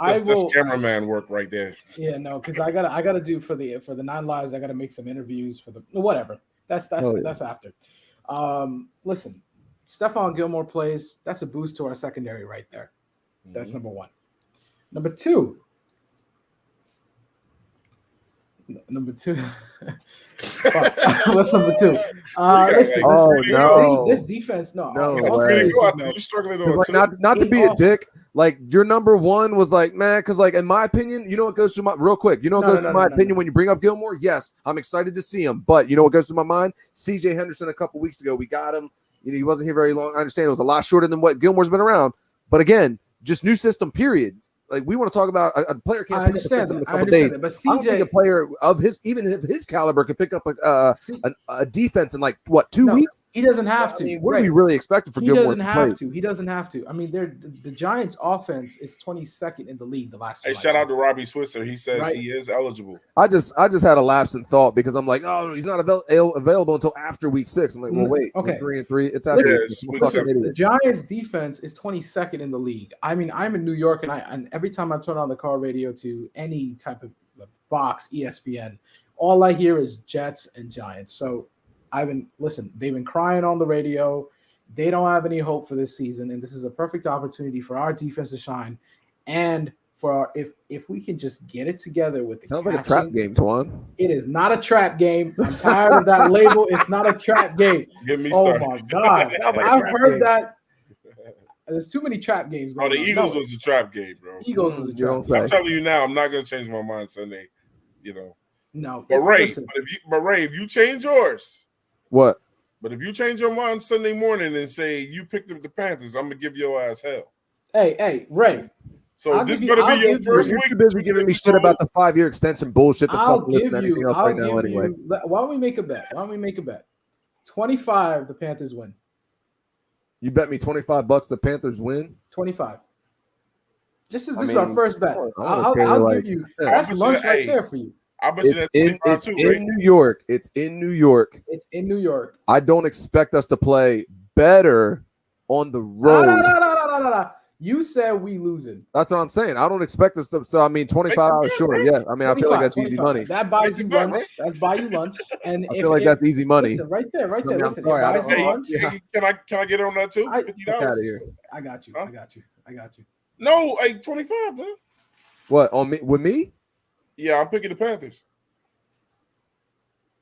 A: That's cameraman work right there.
C: Yeah, no, because I gotta do for the 9 lives. I gotta make some interviews for the whatever. That's after. Listen, Stephon Gilmore plays. That's a boost to our secondary right there. That's number one. Number two. What's number two? This defense.
A: You're struggling on
B: not to be a dick. Like your number one was like, man, because like in my opinion, you know what goes through my real quick. You know what goes through my opinion when you bring up Gilmore? Yes, I'm excited to see him, but you know what goes through my mind? CJ Henderson a couple weeks ago, we got him. You know, he wasn't here very long. I understand it was a lot shorter than what Gilmore's been around, but again, just new system. Period. Like we want to talk about a player can't pick up a system in a couple days.
C: But CJ,
B: I don't think a player of his caliber can pick up a defense in like what 2 weeks.
C: He doesn't have to.
B: I mean, what are we really expecting for Gilmore?
C: He doesn't have to. I mean, the Giants' offense is 22nd in the league. The last.
A: Hey, shout out to Robbie Switzer. He says he is eligible.
B: I just had a lapse in thought because I'm like, oh, he's not available until after week 6. I'm like, well, wait,
C: okay,
B: 3-3. It's after.
C: The Giants' defense is 22nd in the league. I mean, I'm in New York, and every time I turn on the car radio to any type of Fox, ESPN, all I hear is Jets and Giants. So they've been crying on the radio. They don't have any hope for this season, and this is a perfect opportunity for our defense to shine. And for if we can just get it together with the
B: sounds like a trap game, Twan.
C: It is not a trap game. I'm tired of that label. It's not a trap game.
A: Get me started.
C: Oh my God. I've heard that. There's too many trap games.
A: The Eagles was a trap game, bro.
C: Eagles was a trap game.
A: I'm telling you now, I'm not going to change my mind Sunday. You know.
C: No.
A: But Ray, if you change yours.
B: What?
A: But if you change your mind Sunday morning and say you picked up the Panthers, I'm going to give your ass hell.
C: Hey, Ray.
A: So this better be your first week.
B: You're too busy giving me shit about the 5-year extension bullshit. To listen to anything else right now anyway.
C: Why don't we make a bet? 25, the Panthers win.
B: You bet me $25 the Panthers win?
C: 25. This is our first bet. I'll give you. That's lunch right there for you.
A: I'll bet you that 25 too, right?
B: New York. It's in New York.
C: It's in New York.
B: I don't expect us to play better on the road.
C: No. You said we losing.
B: That's what I'm saying. I don't expect us to. So I mean, $25 sure. Yeah. I mean, I feel like that's 25. Easy money.
C: That buys you lunch. Right? That's buy you lunch. And
B: I feel like that's easy money.
C: Listen, right there.
B: I mean, I'm sorry. I don't know.
A: Can I get on that too? $50.
B: Out of here.
C: I got you. I got you.
A: No, 25, man.
B: What on me? With me?
A: Yeah, I'm picking the Panthers.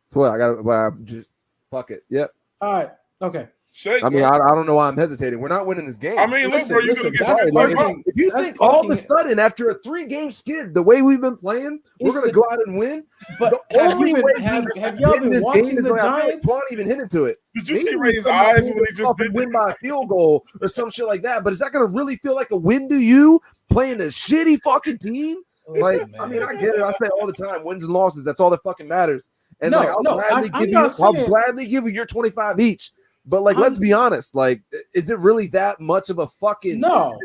B: So what? I got to just fuck it. Yep.
C: All right. Okay.
B: I mean, I don't know why I'm hesitating. We're not winning this game.
A: I mean, look, bro, you're going to get $50.
B: If you think all of a sudden, after a 3-game skid, the way we've been playing, we're going to go out and win,
C: but
B: the only way we win this game is like, I feel like Twan even hinted to it.
A: Did you see Ray's eyes when he just did
B: win by a field goal or some shit like that? But is that going to really feel like a win to you playing a shitty fucking team? Like, I mean, I get it. I say all the time, wins and losses, that's all that fucking matters. And I'll gladly give you your 25 each. But like, let's be honest. Like, is it really that much of a fucking?
C: No.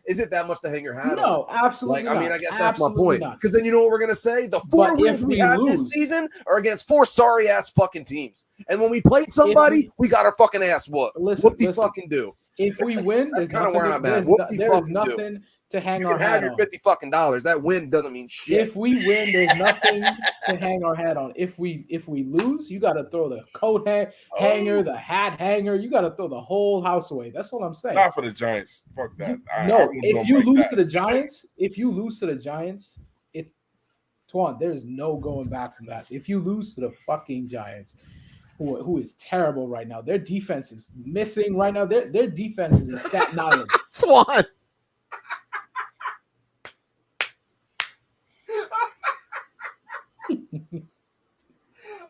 B: Is it that much to hang your hat on?
C: No, absolutely.
B: Like, I mean, I guess that's my point. Because then you know what we're gonna say: the 4 wins we have this season are against 4 sorry ass fucking teams. And when we played somebody, we got our fucking ass whooped. What do you fucking do?
C: If we win,
B: that's kind of where I'm at.
C: There's nothing to hang our hat on.
B: You can have your $50 fucking dollars. That win doesn't mean shit.
C: If we win, there's nothing to hang our hat on. If we lose, you got to throw the coat hanger, the hat hanger. You got to throw the whole house away. That's what I'm saying.
A: Not for the Giants. Fuck that.
C: If you lose to the Giants, Twan, there's no going back from that. If you lose to the fucking Giants, who is terrible right now, their defense is missing right now. Their defense is in Staten Island.
B: Swan.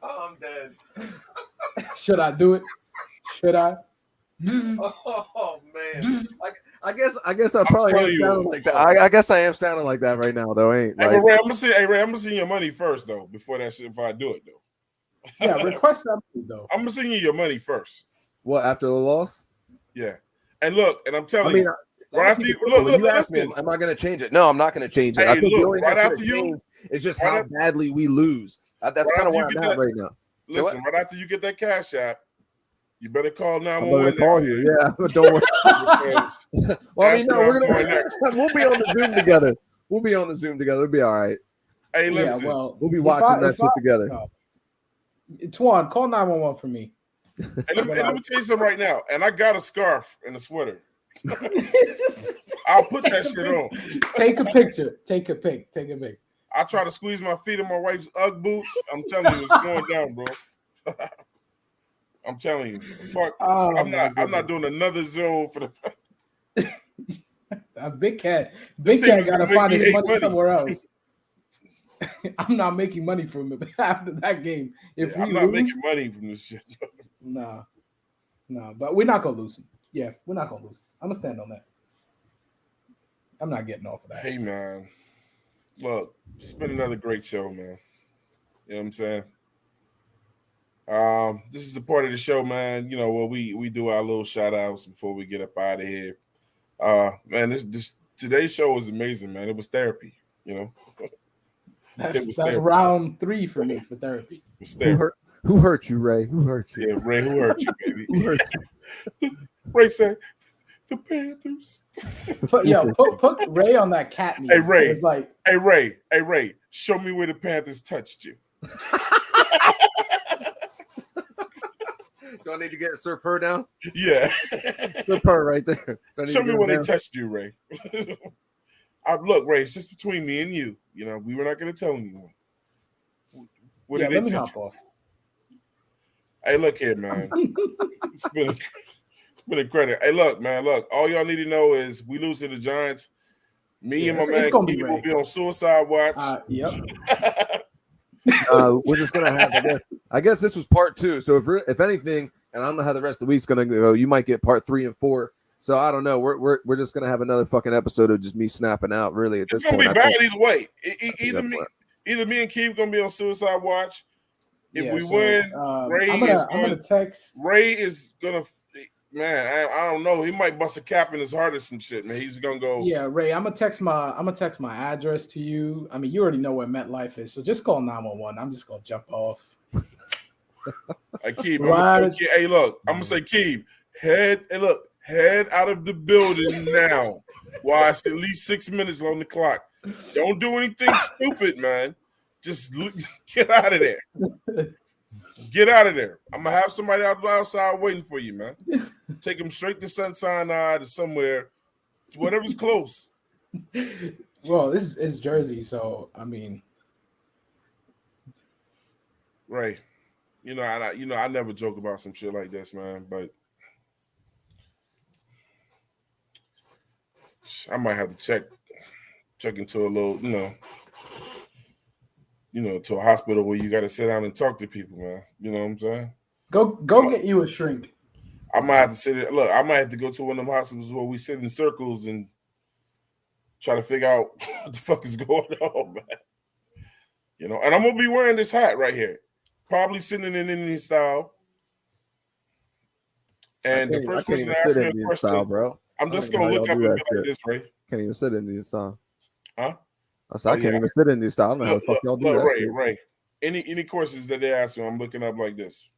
B: I'm dead.
C: Should I do it? Should I?
B: Oh man! I guess I probably am sounding like that. I guess I am sounding like that right now, though. Ain't
A: hey, Ray, I'm gonna see your money first, though. Before that shit, if I do it, though.
C: Yeah, request that though.
A: I'm gonna send you your money first.
B: What, after the loss?
A: Yeah, and look, and I'm telling you. Right after
B: you asked me, am I going to change it? No, I'm not going to change it. I think the only thing that's going to change is just how badly we lose. That's kind of where I'm at right now.
A: Listen, right after you get that cash app, you better call 911.
B: I'm going to call you, yeah. But don't worry. Well, I mean, no, we'll be on the Zoom together. We'll be on the Zoom together. It'll be all right.
A: Hey,
C: Yeah,
A: listen.
C: well,
B: We'll be watching that shit together.
C: Twan, call 911 for me.
A: Hey, let me tell you something right now. And I got a scarf and a sweater. I'll put that shit on.
C: Take a picture. Take a pic.
A: I try to squeeze my feet in my wife's UGG boots. I'm telling you, it's going down, bro. I'm telling you. Fuck.
C: Oh,
A: I'm not doing another Zoom for the
C: Big Cat.
A: This
C: Big Cat
A: thing
C: gotta
A: is gonna
C: find
A: make me
C: his
A: hate
C: money
A: money.
C: somewhere else. I'm not making money from it after that game. If we
A: I'm not
C: lose,
A: making money from this shit.
C: nah, but we're not gonna lose him. Yeah, we're not gonna lose. I'm gonna stand on that. I'm not getting off of that.
A: Hey man, look, it's been another great show, man. You know what I'm saying? This is the part of the show, man. You know, where we do our little shout outs before we get up out of here. Man, this today's show was amazing, man. It was therapy, you know.
C: That's round 3 for me for therapy.
A: It was therapy.
B: Who hurt you, Ray? Who hurt you?
A: Yeah, Ray, who hurt you, baby?
B: Who hurt you?
A: Ray said, the Panthers.
C: Put Ray on that cat meme.
A: Hey, Ray.
C: It's like,
A: Hey, Ray, show me where the Panthers touched you.
B: Do I need to get Sir Purr down?
A: Yeah.
B: Sir Purr right there.
A: Show me where they touched you, Ray. Look, Ray, it's just between me and you. You know, we were not going to tell anyone. Where did
C: let
A: they
C: me
A: touch
C: hop
A: you?
C: off.
A: Hey, look here, man. It's been a credit. Hey, look, man, all y'all need to know is we lose to the Giants. Me and my man
C: gonna be
A: will be on suicide watch.
C: Yep.
B: We're just gonna have. I guess this was part 2. So if anything, and I don't know how the rest of the week's gonna go, you might get part 3 and 4. So I don't know. We're just gonna have another fucking episode of just me snapping out. Really, at this point,
A: it's gonna be bad either way. Either me and Keith gonna be on suicide watch. If we win,
C: I'm gonna text.
A: Ray is gonna. Man, I don't know. He might bust a cap in his heart or some shit, man. He's gonna go.
C: Yeah, Ray, I'm gonna text my address to you. I mean, you already know where MetLife is, so just call 911. I'm just gonna jump off.
A: Hey, Keeb, hey, look, I'm gonna say, Keeb, head out of the building now. While it's at least 6 minutes on the clock. Don't do anything stupid, man. Just get out of there. Get out of there. I'm gonna have somebody outside waiting for you, man. Take them straight to Sunshine to somewhere, whatever's close.
C: Well, this is Jersey, so I mean,
A: Ray, I never joke about some shit like this, man. But I might have to check into a little, to a hospital where you got to sit down and talk to people, man. You know what I'm saying?
C: Go get you a shrink.
A: I might have to sit. Look, I might have to go to one of them hospitals where we sit in circles and try to figure out what the fuck is going on, man. You know, and I'm gonna be wearing this hat right here, probably sitting in Indian style. And the first person to ask me a question, style, bro. I'm just gonna look up and be like this, Ray.
B: Can't even sit in Indian style.
A: Huh?
B: I said, I can't even sit in Indian style. I don't know how the fuck y'all do that.
A: Ray. Any courses that they ask me, I'm looking up like this.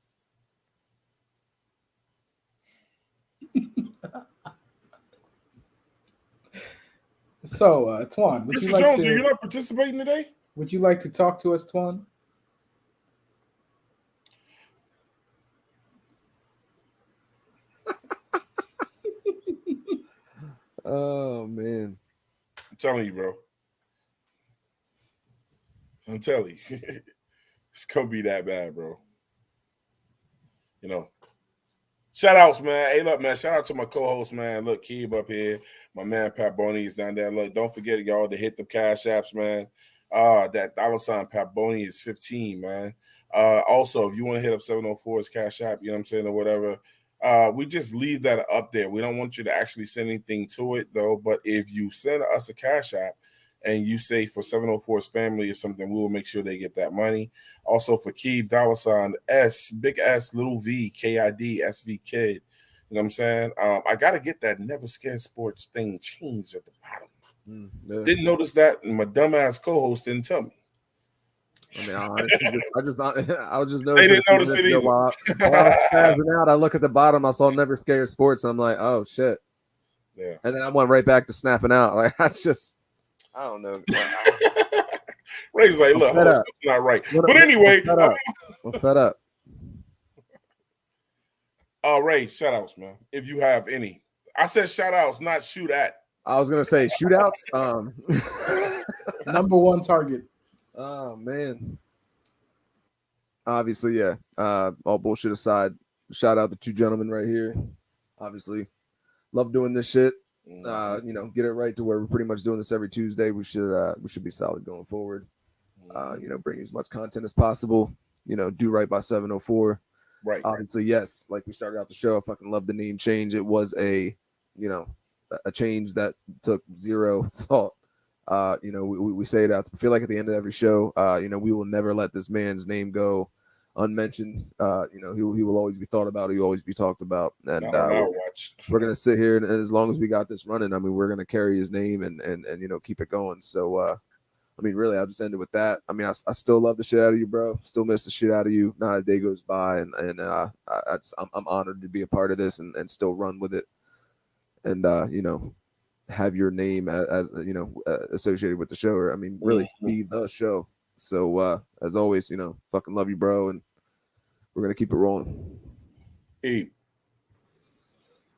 C: So, Twan,
A: Mr. Jones, you're not participating today?
C: Would you like to talk to us, Twan?
B: Oh man,
A: I'm telling you, bro. I'm telling you, it's gonna be that bad, bro. You know. Shout outs, man. Hey, look, man. Shout out to my co-host, man. Look, Keeb up here. My man Pat Boney is down there. Look, don't forget, y'all, to hit the cash apps, man. That $ Pat Boney is 15, man. Also, if you want to hit up 704's cash app, you know what I'm saying, or whatever, we just leave that up there. We don't want you to actually send anything to it, though. But if you send us a cash app and you say for 704's family or something, we will make sure they get that money. Also for Keeb, $ S, big S, little V, KID, SV Kid. You know what I'm saying? I got to get that Never Scared Sports thing changed at the bottom. Yeah. Didn't notice that, and my dumbass co-host didn't tell me.
B: I mean, I was just noticing.
A: They didn't notice it either.
B: While I was spazzing out, I look at the bottom. I saw Never Scared Sports. And I'm like, oh shit.
A: Yeah.
B: And then I went right back to snapping out. Like that's just. I don't know.
A: Ray's like, look,
B: fed
A: hold,
B: up.
A: something's not right.
B: What-
A: But anyway,
B: I'm fed up.
A: Ray, shout outs, man. If you have any. I said shout outs, not shoot at.
B: I was gonna say shootouts.
C: Number one target.
B: Oh man. Obviously, yeah. All bullshit aside, shout out the two gentlemen right here. Obviously, love doing this shit. Get it right to where we're pretty much doing this every Tuesday. We should be solid going forward. Bring as much content as possible. Do right by 704.
A: Right.
B: Obviously, yes. Like we started out the show, I fucking love the name change. It was a change that took zero thought. We say it out. I feel like at the end of every show, we will never let this man's name go unmentioned. He will always be thought about. He will always be talked about. And we're gonna sit here, and as long as we got this running, I mean, we're gonna carry his name and keep it going. So, really, I'll just end it with that. I mean, I still love the shit out of you, bro. Still miss the shit out of you. Not a day goes by, and I'm honored to be a part of this and still run with it. And have your name as associated with the show, or really be the show. So as always, fucking love you, bro, and we're gonna keep it rolling.
A: Hey.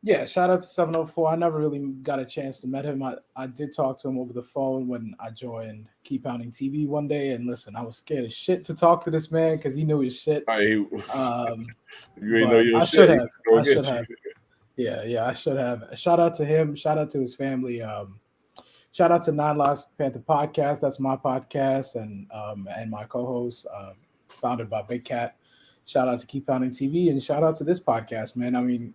C: Yeah, shout out to 704. I never really got a chance to meet him. I did talk to him over the phone when I joined Keep Pounding TV one day. And listen, I was scared as shit to talk to this man because he knew his shit.
A: You ain't know your
C: I
A: shit.
C: I should have. Yeah, I should have. Shout out to him. Shout out to his family. Shout out to Nine Lives Panther Podcast. That's my podcast and my co-host, founded by Big Cat. Shout out to Keep Pounding TV and shout out to this podcast, man. I mean,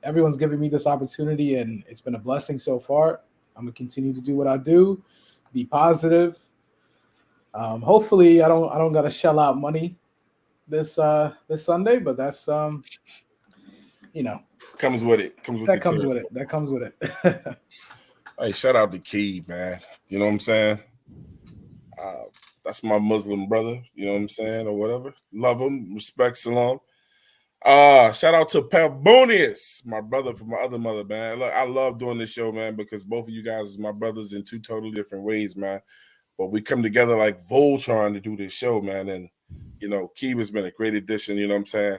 C: everyone's giving me this opportunity and it's been a blessing so far. I'm gonna continue to do what I do, be positive. Hopefully, I don't gotta shell out money this Sunday, but that's
A: comes with it.
C: That comes with it.
A: Hey, shout out to Key, man. You know what I'm saying? That's my Muslim brother. You know what I'm saying, or whatever. Love him, respect, salam. Shout out to Pabonius, my brother from my other mother, man. Look, I love doing this show, man, because both of you guys is my brothers in two totally different ways, man. But we come together like Voltron to do this show, man. And Key has been a great addition. You know what I'm saying?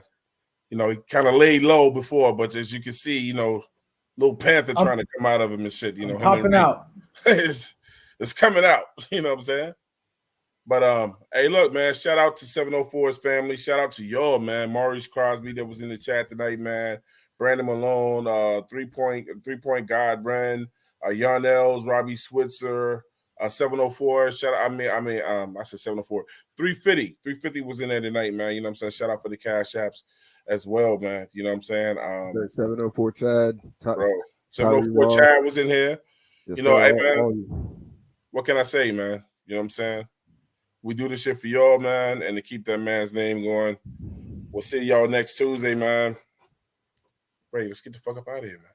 A: He kind of laid low before, but as you can see, little Panther trying to come out of him and shit.
C: Popping out.
A: it's coming out. You know what I'm saying? But hey, look, man, shout out to 704's family. Shout out to y'all, man. Maurice Crosby that was in the chat tonight, man. Brandon Malone, 3 point God Ren, Yarnels, Robbie Switzer, 704. Shout out, I said 704. 350. 350 was in there tonight, man. You know what I'm saying? Shout out for the Cash Apps as well, man. You know what I'm saying?
B: 704 Chad.
A: Bro. 704 Chad was in here.
B: Yes,
A: hey, man. What can I say, man? You know what I'm saying? We do this shit for y'all, man, and to keep that man's name going. We'll see y'all next Tuesday, man. Ray, let's get the fuck up out of here, man.